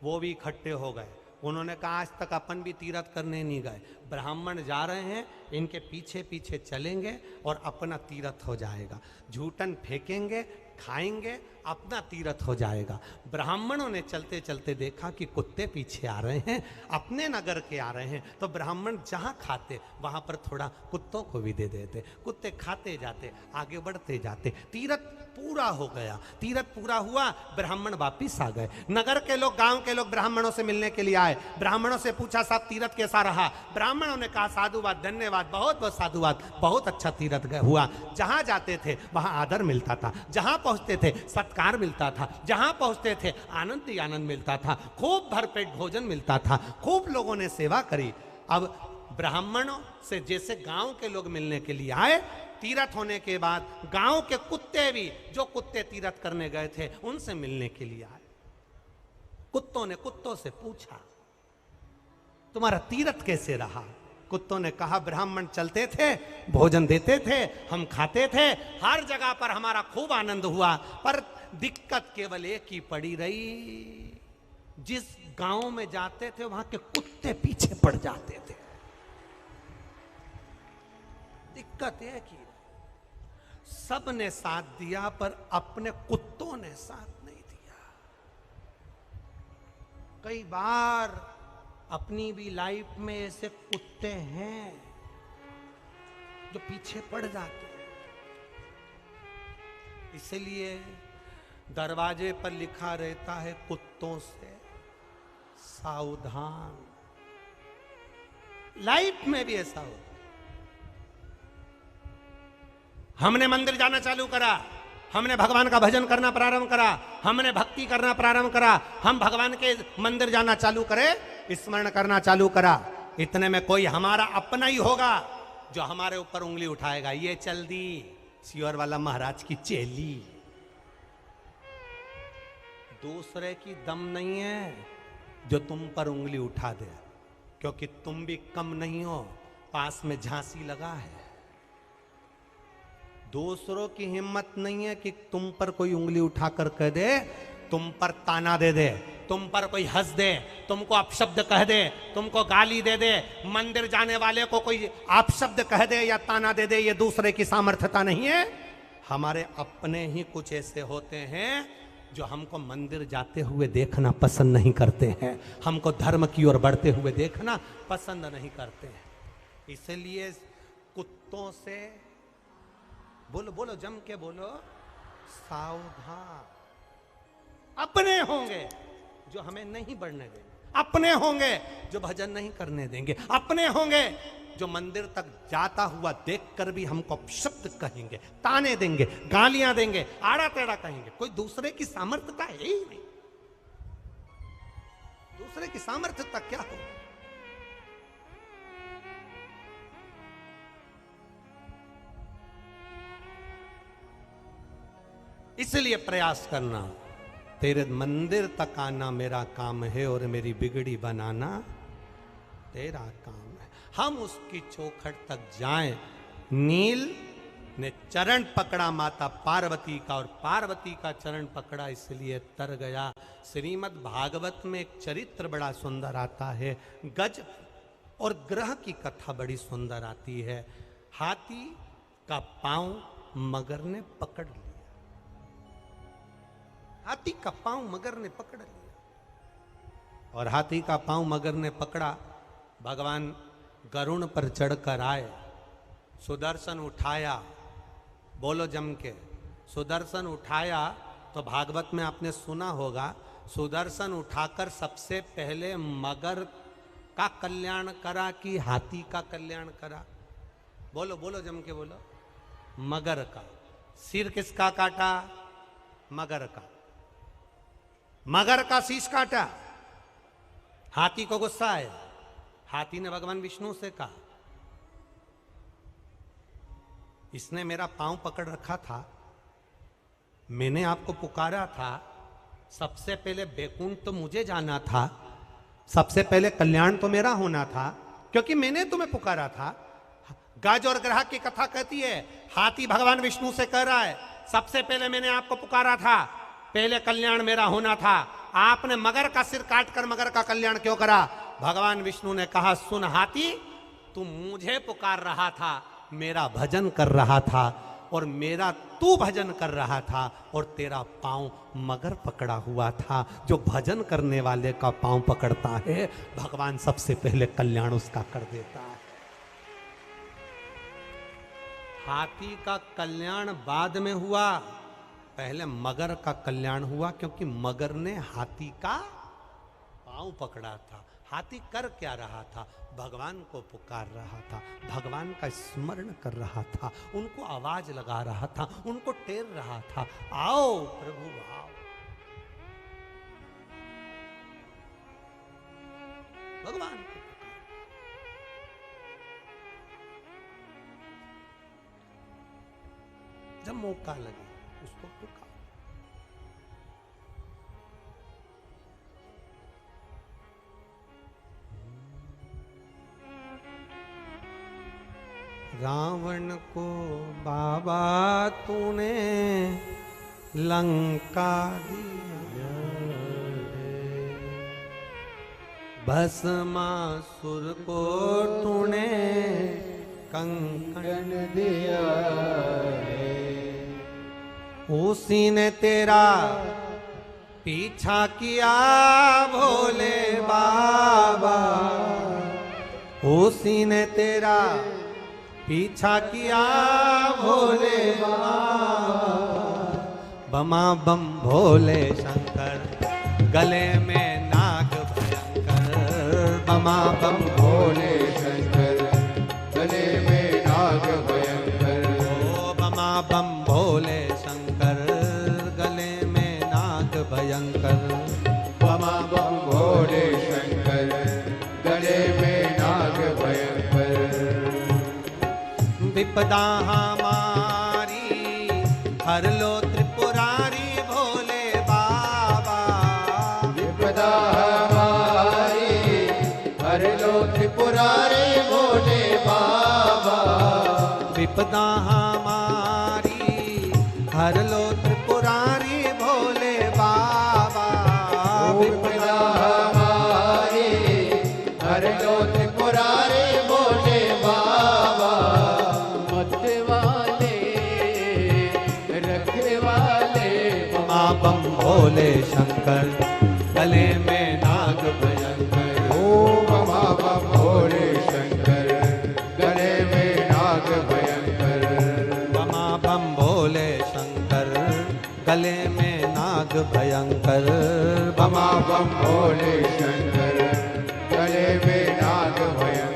वो भी इकट्ठे हो गए। उन्होंने कहा, आज तक अपन भी तीर्थ करने नहीं गए, ब्राह्मण जा रहे हैं, इनके पीछे पीछे चलेंगे और अपना तीर्थ हो जाएगा। झूठन फेंकेंगे, खाएंगे, अपना तीर्थ हो जाएगा। ब्राह्मणों ने चलते चलते देखा कि कुत्ते पीछे आ रहे हैं, अपने नगर के आ रहे हैं, तो ब्राह्मण जहां खाते वहां पर थोड़ा कुत्तों को भी दे देते। कुत्ते खाते जाते, आगे बढ़ते जाते, तीर्थ पूरा हो गया। तीर्थ पूरा हुआ, ब्राह्मण वापिस आ गए। नगर के लोग, गांव के लोग ब्राह्मणों से मिलने के लिए आए। ब्राह्मणों से पूछा, साहब तीर्थ कैसा रहा। ब्राह्मणों ने कहा, साधुवाद, धन्यवाद, बहुत बहुत साधुवाद, बहुत अच्छा तीर्थ हुआ। जहां जाते थे वहां आदर मिलता था, जहां पहुंचते थे सत्कार मिलता था, जहां पहुंचते थे आनंद ही आनंद मिलता था, खूब भरपेट भोजन मिलता था, खूब लोगों ने सेवा करी। अब ब्राह्मणों से जैसे गांव के लोग मिलने के लिए आए, तीर्थ होने के बाद गांव के कुत्ते भी, जो कुत्ते तीर्थ करने गए थे, उनसे मिलने के लिए आए। कुत्तों ने कुत्तों से पूछा, तुम्हारा तीर्थ कैसे रहा। कुत्तों ने कहा, ब्राह्मण चलते थे, भोजन देते थे, हम खाते थे, हर जगह पर हमारा खूब आनंद हुआ, पर दिक्कत केवल एक ही पड़ी रही, जिस गांव में जाते थे वहां के कुत्ते पीछे पड़ जाते थे। दिक्कत एक ही, सबने साथ दिया पर अपने कुत्तों ने साथ नहीं दिया। कई बार अपनी भी लाइफ में ऐसे कुत्ते हैं जो पीछे पड़ जाते हैं। इसलिए दरवाजे पर लिखा रहता है, कुत्तों से सावधान। लाइफ में भी ऐसा होता है। हमने मंदिर जाना चालू करा, हमने भगवान का भजन करना प्रारंभ करा, हमने भक्ति करना प्रारंभ करा, हम भगवान के मंदिर जाना चालू करे, स्मरण करना चालू करा। इतने में कोई हमारा अपना ही होगा जो हमारे ऊपर उंगली उठाएगा, ये चल दी सियोर वाला महाराज की चेली। दूसरे की दम नहीं है जो तुम पर उंगली उठा दे, क्योंकि तुम भी कम नहीं हो, पास में झांसी लगा है। दूसरों की हिम्मत नहीं है कि तुम पर कोई उंगली उठाकर कह दे, तुम पर ताना दे दे, तुम पर कोई हंस दे, तुमको अपशब्द कह दे, तुमको गाली दे दे, मंदिर जाने वाले को कोई अपशब्द कह दे या ताना दे दे। ये दूसरे की सामर्थ्यता नहीं है। हमारे अपने ही कुछ ऐसे होते हैं जो हमको मंदिर जाते हुए देखना पसंद नहीं करते हैं, हमको धर्म की ओर बढ़ते हुए देखना पसंद नहीं करते हैं। इसलिए कुत्तों से बोलो, बोलो जम के बोलो, सावधान। अपने होंगे जो हमें नहीं बढ़ने देंगे, अपने होंगे जो भजन नहीं करने देंगे, अपने होंगे जो मंदिर तक जाता हुआ देखकर भी हमको शब्द कहेंगे, ताने देंगे, गालियां देंगे, आड़ा टेढ़ा कहेंगे। कोई दूसरे की सामर्थ्यता है ही नहीं। दूसरे की सामर्थ्यता क्या हो? इसलिए प्रयास करना, तेरे मंदिर तक आना मेरा काम है और मेरी बिगड़ी बनाना तेरा काम है। हम उसकी चौखट तक जाएं। नील ने चरण पकड़ा माता पार्वती का और पार्वती का चरण पकड़ा, इसलिए तर गया। श्रीमद् भागवत में एक चरित्र बड़ा सुंदर आता है, गज और ग्रह की कथा बड़ी सुंदर आती है। हाथी का पांव मगर ने पकड़ लिया, हाथी का पांव मगर ने पकड़ लिया और हाथी का पांव मगर ने पकड़ा। भगवान गरुण पर चढ़कर आए, सुदर्शन उठाया, बोलो जम के, सुदर्शन उठाया। तो भागवत में आपने सुना होगा, सुदर्शन उठाकर सबसे पहले मगर का कल्याण करा कि हाथी का कल्याण करा? बोलो, बोलो जम के बोलो। मगर का। सिर किसका काटा? मगर का। मगर का शीश काटा। हाथी को गुस्सा आया, हाथी ने भगवान विष्णु से कहा, इसने मेरा पांव पकड़ रखा था, मैंने आपको पुकारा था, सबसे पहले बैकुंठ तो मुझे जाना था, सबसे पहले कल्याण तो मेरा होना था, क्योंकि मैंने तुम्हें पुकारा था। गज और ग्रह की कथा कहती है, हाथी भगवान विष्णु से कह रहा है, सबसे पहले मैंने आपको पुकारा था, पहले कल्याण मेरा होना था, आपने मगर का सिर काटकर मगर का कल्याण क्यों करा? भगवान विष्णु ने कहा, सुन हाथी, तू मुझे पुकार रहा था, मेरा भजन कर रहा था और मेरा तू भजन कर रहा था और तेरा पांव मगर पकड़ा हुआ था। जो भजन करने वाले का पांव पकड़ता है, भगवान सबसे पहले कल्याण उसका कर देता है। हाथी का कल्याण बाद में हुआ, पहले मगर का कल्याण हुआ, क्योंकि मगर ने हाथी का पांव पकड़ा था। हाथी कर क्या रहा था? भगवान को पुकार रहा था, भगवान का स्मरण कर रहा था, उनको आवाज लगा रहा था, उनको टेर रहा था, आओ प्रभु आओ। भगवान को जब मौका लगे उसको पुकार। रावण को बाबा तूने लंका दिया, भस्मासुर को तूने कंकण दिया, उसी ने तेरा पीछा किया भोले बाबा, उसी ने तेरा पीछा किया भोले बाबा। बमा बम भोले शंकर, गले में नाग भयंकर, बमा बम भोले शंकर, गले में नाग भयंकर, ओ बमा बम भोले शंकर गले में नाग भयंकर। बमा बम भोले शंकर गले में नाग भयंकर। विपदा हमारी हर लो त्रिपुरारी भोले बाबा। विपदा हमारी हर लो त्रिपुरारी भोले बाबा। विपदा हमारी हर लो त्रिपुरारी भोले बाबा। विपदा हमारी हर लो त्रिपुरारी भोले बाबा। मत वाले रखने वाले बमा बम भोले शंकर गले में नाग भयंकर। ओ बमा बम भोले शंकर गले में नाग भयंकर। बमा बम भोले शंकर गले में नाग भयंकर। बमा बम भोले शंकर गले में नाग भयंकर।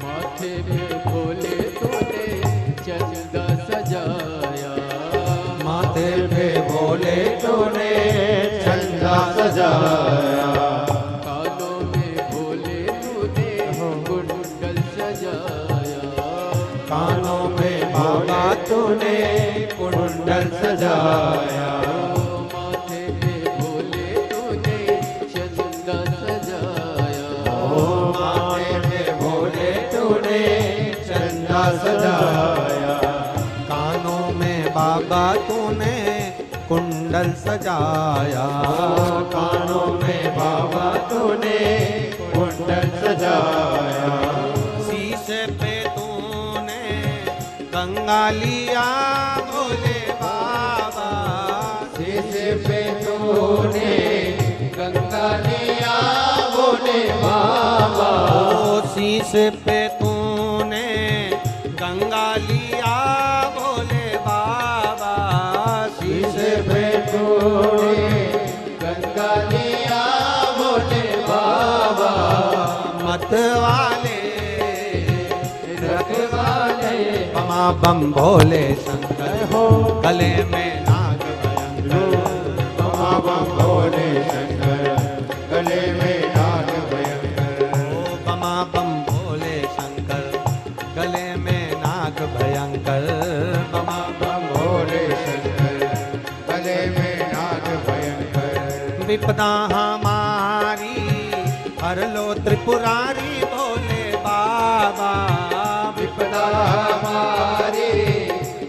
माथे पे भोले तूने चंदा सजाया। माथे पे भोले तूने चंदा सजाया। कानों में भोले तूने कुंडल सजाया। कानों में बाबा तूने कुंडल सजाया। माथे पे भोले तूने चंदा सजाया। माथे पे भोले तूने चंदा सजाया। कानों में बाबा तूने कुंडल सजाया। कानों में बाबा तूने कुंडल सजाया। शीशे पे तूने गंगा लिया भोले बाबा। शीशे पे तूने गंगा लिया भोले बाबा। ओ शीशे पे तूने गंगा लिया भोले बाबा। शीशे पे तूने गंगा लिया भोले बाबा। मत वाले रखवाले बमा बम भोले शंकर हो गले में नाग भयंकर। बमा बम भोले शंकर गले में नाग भयंकर। ओ बमा बम भोले शंकर गले में नाग भयंकर। बमा बम भोले शंकर गले में नाग भयंकर। विपदा हमारी हर लो त्रिपुरारी भोले बाबा। विपदा हमारी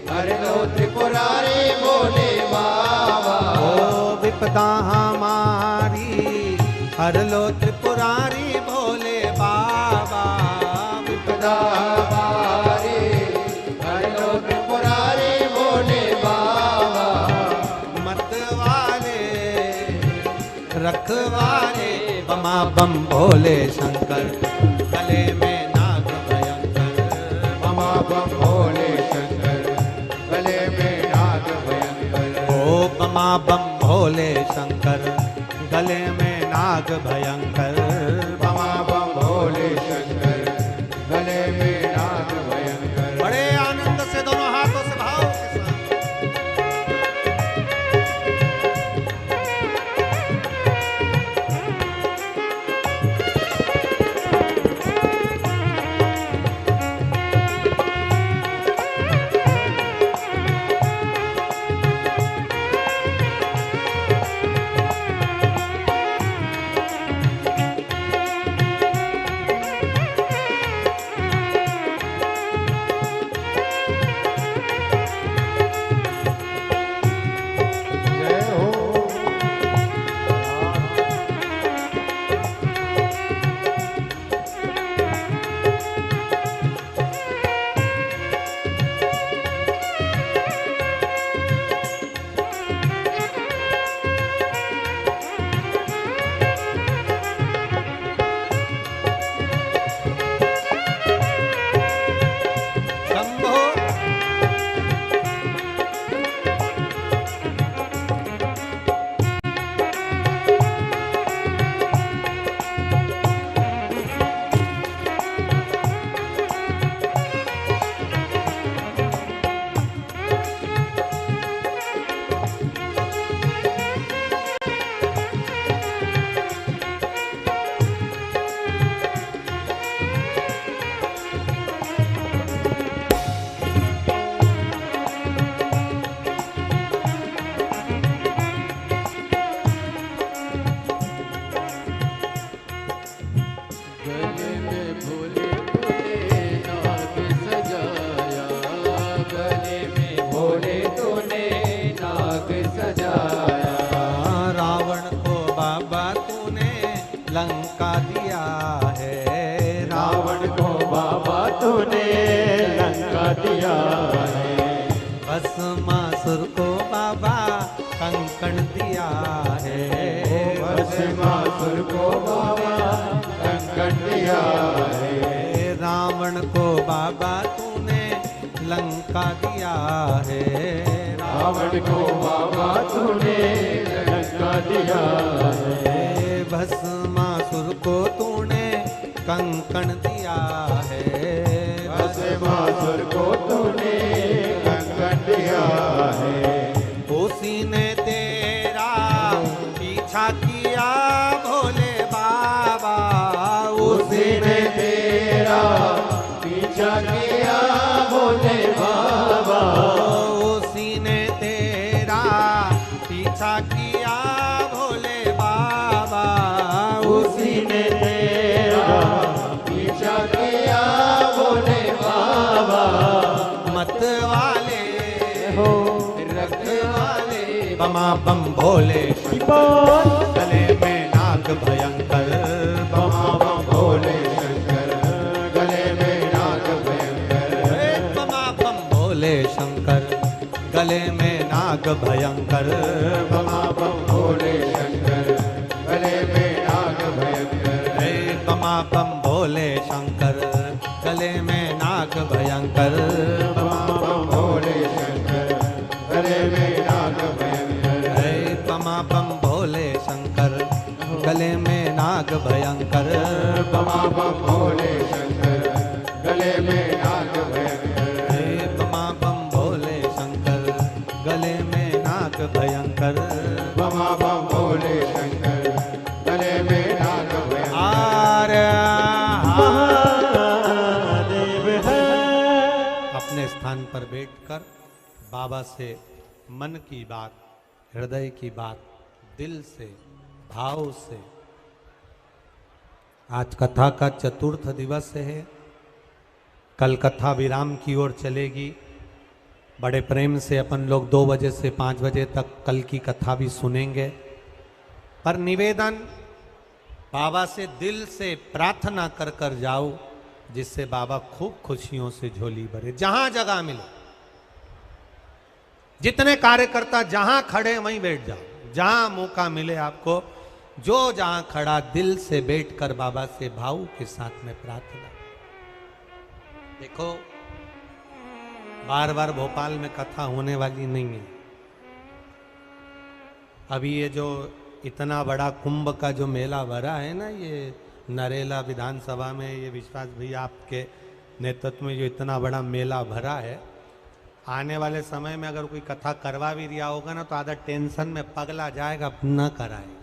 हर लो त्रिपुरारी भोले बाबा। ओ विपदा हमारी हर लो त्रिपुरारी भोले बाबा। विपदा हमारी हर लो रखवाले बमा बम भोले शंकर गले में नाग भयंकर बमा बम भोले शंकर गले में नाग भयंकर ओ बमा बम भोले शंकर गले में नाग भयंकर बमा बम भोले शंकर गले में नाग भयंकर। बड़े आनंद से दोनों हाथों से भाव के साथ जय हो शंभो गले में भोले भोले नाग सजाया, गले में भोले तूने नाग सजाया रावण को बाबा तूने लंका दिया है रावण को बाबा तूने लंका दिया है भस्मासुर को बाबा कंकण दिया है भस्मासुर को बाबा कंकण दिया है रावण को बाबा तूने लंका दिया है रावण को बाबा तूने लंका दिया है भस्मासुर को तूने कंकण दिया है भस्मासुर को तूने कंकण दिया है उसी ने तेरा पीछा किया भोले बाबा उसी ने तेरा पीछा किया भोले बाबा उसी ने तेरा पीछा किया भोले बाबा उसी ने तेरा पीछा किया भोले बाबा मत वाले हो रखवाले बमा बम भोले गले में नाग भयंकर बमा बम भोले शंकर गले में नाग भयंकर बमा बम भोले शंकर गले में नाग भयंकर बमा बम भोले शंकर गले में नाग भयंकर हे बमा बम भोले शंकर गले में नाग भयंकर बमा बम भोले शंकर गले में नाग भयंकर हे बमा बम भोले शंकर गले में नाग भयंकर बमा बम भोले शंकर गले में नाग भयंकर हे बमा बम भोले शंकर गले में नाग भयंकर बमा बम भोले शंकर गले में नाग भयंकर आर्य महादेव है अपने स्थान पर बैठकर बाबा से मन की बात, हृदय की बात, दिल से, भाव से। आज कथा का चतुर्थ दिवस है। कल कथा विराम की ओर चलेगी। बड़े प्रेम से अपन लोग 2 बजे से 5 बजे तक कल की कथा भी सुनेंगे। पर निवेदन बाबा से दिल से प्रार्थना कर कर जाओ, जिससे बाबा खूब खुशियों से झोली भरे। जहां जगह मिले, जितने कार्यकर्ता जहां खड़े वहीं बैठ जाओ। जहां मौका मिले आपको जो जहां खड़ा दिल से बैठकर बाबा से भाव के साथ में प्रार्थना। देखो बार बार भोपाल में कथा होने वाली नहीं है। अभी ये जो इतना बड़ा कुंभ का जो मेला भरा है ना, ये नरेला विधानसभा में, ये विश्वास भैया आपके नेतृत्व में जो इतना बड़ा मेला भरा है, आने वाले समय में अगर कोई कथा करवा भी दिया होगा ना तो आधा टेंशन में पगला जाएगा, न कराएगा।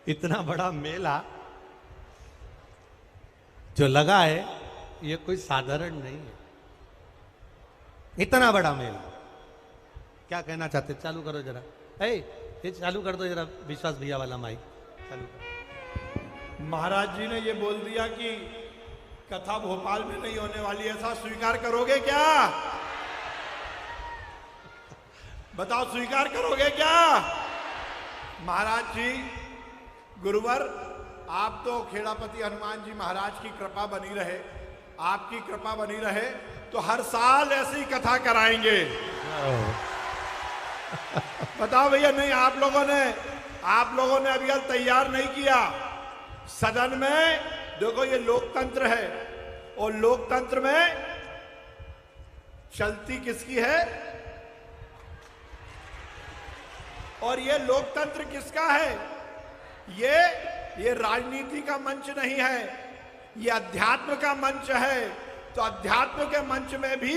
इतना बड़ा मेला जो लगा है ये कोई साधारण नहीं है, इतना बड़ा मेला। क्या कहना चाहते? चालू करो जरा, ये चालू कर दो जरा, विश्वास भैया वाला माइक चालू करो। महाराज जी ने ये बोल दिया कि कथा भोपाल में नहीं होने वाली, ऐसा स्वीकार करोगे क्या? बताओ, स्वीकार करोगे क्या? महाराज जी, गुरुवर, आप तो खेड़ापति हनुमान जी महाराज की कृपा बनी रहे, आपकी कृपा बनी रहे, तो हर साल ऐसी कथा कराएंगे। बताओ भैया। नहीं, आप लोगों ने अभी तैयार नहीं किया सदन में। देखो ये लोकतंत्र है, और लोकतंत्र में चलती किसकी है? और ये लोकतंत्र किसका है? ये राजनीति का मंच नहीं है, ये अध्यात्म का मंच है। तो अध्यात्म के मंच में भी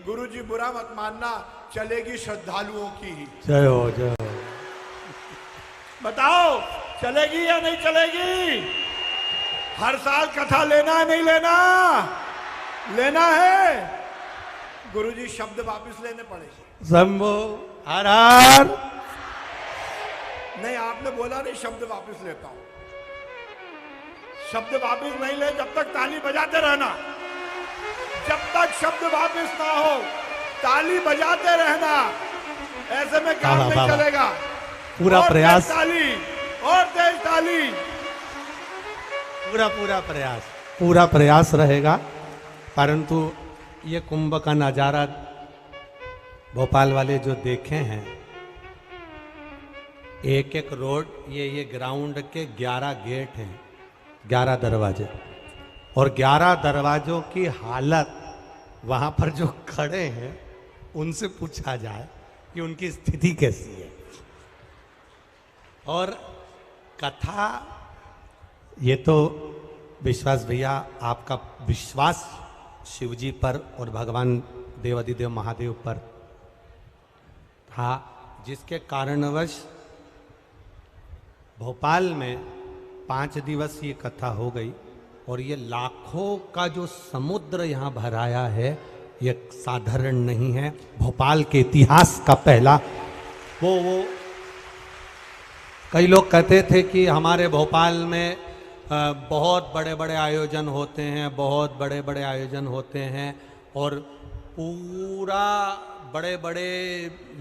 गुरुजी बुरा मत मानना, चलेगी श्रद्धालुओं की ही। जय हो, जय हो। बताओ, चलेगी या नहीं चलेगी? हर साल कथा लेना है, नहीं लेना? लेना है। गुरुजी शब्द वापस लेने पड़ेंगे। शंभो हर हर। नहीं, आपने बोला नहीं, शब्द वापस लेता हूं। शब्द वापस नहीं ले, जब तक ताली बजाते रहना। जब तक शब्द वापस ना हो, ताली बजाते रहना। ऐसे में काम नहीं चलेगा। पूरा प्रयास, ताली और तेज ताली, पूरा प्रयास रहेगा। परंतु ये कुंभ का नजारा भोपाल वाले जो देखे हैं, एक एक रोड, ये ग्राउंड के 11 गेट हैं, 11 दरवाजे, और 11 दरवाजों की हालत वहां पर जो खड़े हैं उनसे पूछा जाए कि उनकी स्थिति कैसी है। और कथा, ये तो विश्वास भैया आपका विश्वास शिव जी पर और भगवान देवादिदेव महादेव पर था, जिसके कारणवश भोपाल में 5 दिवसीय कथा हो गई। और ये लाखों का जो समुद्र यहाँ भराया है, ये साधारण नहीं है। भोपाल के इतिहास का पहला वो कई लोग कहते थे कि हमारे भोपाल में बहुत बड़े बड़े आयोजन होते हैं, बहुत बड़े बड़े आयोजन होते हैं, और पूरा बड़े बड़े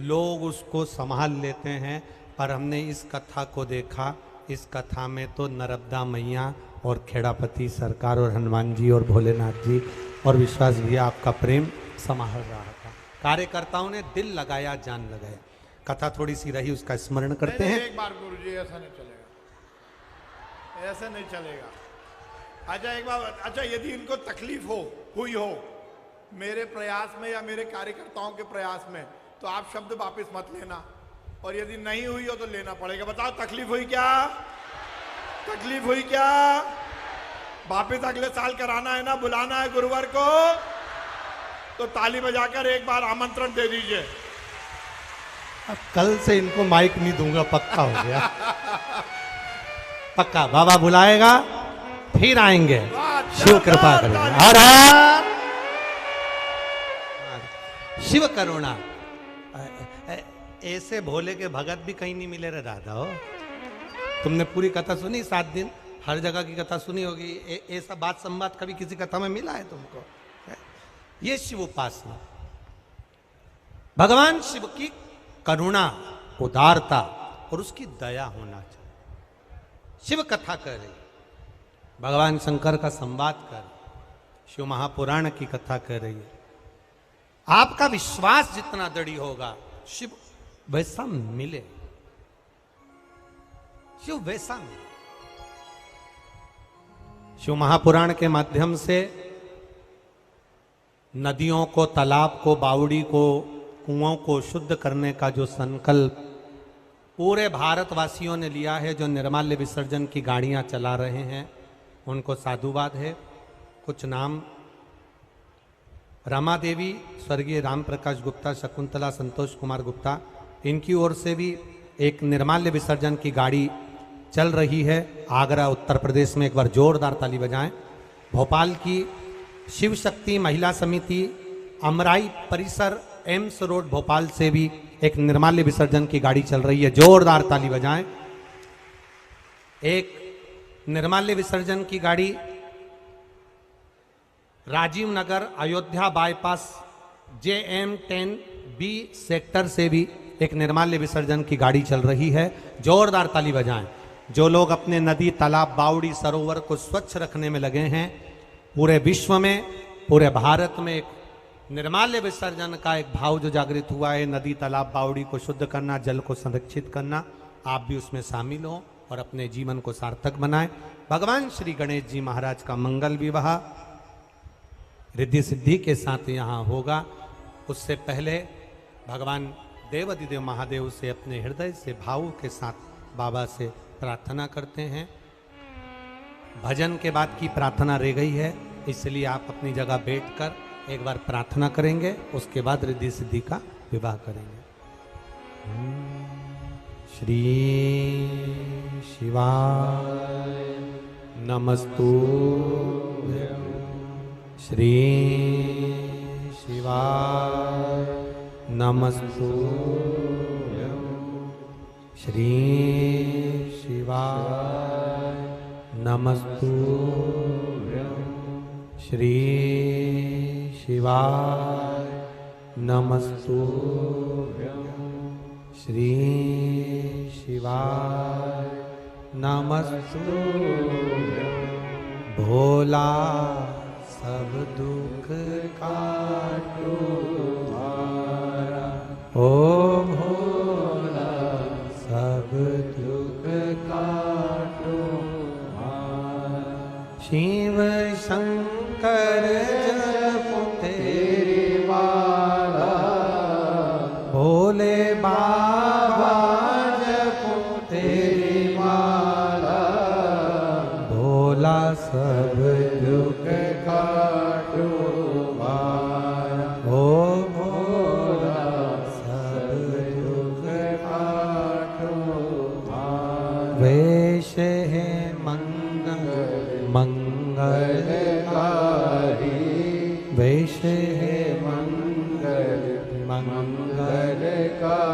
लोग उसको संभाल लेते हैं। पर हमने इस कथा को देखा, इस कथा में तो नर्मदा मैया और खेड़ापति सरकार और हनुमान जी और भोलेनाथ जी और विश्वास भैया आपका प्रेम संभाल रहा था। कार्यकर्ताओं ने दिल लगाया, जान लगाया। कथा थोड़ी सी रही, उसका स्मरण करते हैं। एक बार गुरुजी, ऐसा नहीं चलेगा, ऐसा नहीं चलेगा। अच्छा एक बार, अच्छा यदि इनको तकलीफ हुई हो मेरे प्रयास में या मेरे कार्यकर्ताओं के प्रयास में, तो आप शब्द वापस मत लेना, और यदि नहीं हुई हो तो लेना पड़ेगा। बताओ, तकलीफ हुई क्या? तकलीफ हुई क्या? वापस अगले साल कराना है ना, बुलाना है गुरुवार को, तो ताली बजाकर एक बार आमंत्रण दे दीजिए। अब कल से इनको माइक नहीं दूंगा, पक्का हो गया। पक्का, बाबा बुलाएगा फिर आएंगे, शिव कृपा करेगा। हर हर शिव करुणा। ऐसे भोले के भगत भी कहीं नहीं मिले रे राधा। हो, तुमने पूरी कथा सुनी, 7 दिन हर जगह की कथा सुनी होगी। ऐसा बात संवाद कभी किसी कथा में मिला है तुमको? ये शिव उपासना, भगवान शिव की करुणा, उदारता और उसकी दया होना चाहिए। शिव कथा कर रही, भगवान शंकर का संवाद कर, शिव महापुराण की कथा कर रही है। आपका विश्वास जितना दृढ़ होगा, शिव वैसा मिले। शिव वैसा नहीं। शिव महापुराण के माध्यम से नदियों को, तालाब को, बावड़ी को, कुओं को शुद्ध करने का जो संकल्प पूरे भारतवासियों ने लिया है, जो निर्माल्य विसर्जन की गाड़ियां चला रहे हैं, उनको साधुवाद है। कुछ नाम: रमा देवी, स्वर्गीय राम प्रकाश गुप्ता, शकुंतला संतोष कुमार गुप्ता, इनकी ओर से भी एक निर्माल्य विसर्जन की गाड़ी चल रही है आगरा उत्तर प्रदेश में। एक बार जोरदार ताली बजाएं। भोपाल की शिव शक्ति महिला समिति, अमराई परिसर, एम्स रोड भोपाल से भी एक निर्माल्य विसर्जन की गाड़ी चल रही है। जोरदार ताली बजाएं। एक निर्माल्य विसर्जन की गाड़ी Rajiv Nagar Ayodhya bypass JM10B sector से भी एक निर्माल्य विसर्जन की गाड़ी चल रही है। जोरदार ताली बजाएं। जो लोग अपने नदी, तालाब, बावड़ी, सरोवर को स्वच्छ रखने में लगे हैं, पूरे विश्व में, पूरे भारत में एक निर्माल्य विसर्जन का एक भाव जो जागृत हुआ है, नदी, तालाब, बावड़ी को शुद्ध करना, जल को संरक्षित करना, आप भी उसमें शामिल हो और अपने जीवन को सार्थक बनाएं। भगवान श्री गणेश जी महाराज का मंगल विवाह रिद्धि सिद्धि के साथ यहाँ होगा। उससे पहले भगवान देवाधिदेव महादेव से अपने हृदय से भाव के साथ बाबा से प्रार्थना करते हैं। भजन के बाद की प्रार्थना रह गई है, इसलिए आप अपनी जगह बैठकर एक बार प्रार्थना करेंगे, उसके बाद रिद्धि सिद्धि का विवाह करेंगे। श्री शिवाय नमस्तुभ्यं, श्री शिवाय नमस्तुभ्यं, श्री शिवाय नमस्तुभ्यं, श्री शिवाय नमस्तुभ्यं, श्री शिवाय नमस्तुभ्यं। भोला सब दुख काटो हमारा, ओ भोला सब दुख काटो हमारा। शिव शंकर जपो तेरी माला, भोले बाबा जपो तेरी माला, भोला सब दुख काटो हमारा, ओ भोला सब दुख काटो हमारा। वेश है मंगलकारी, वेश है मंगलकारी,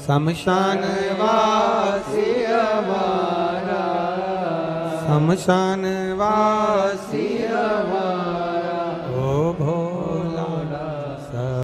शमशान वासी हमारा, शमशान वासी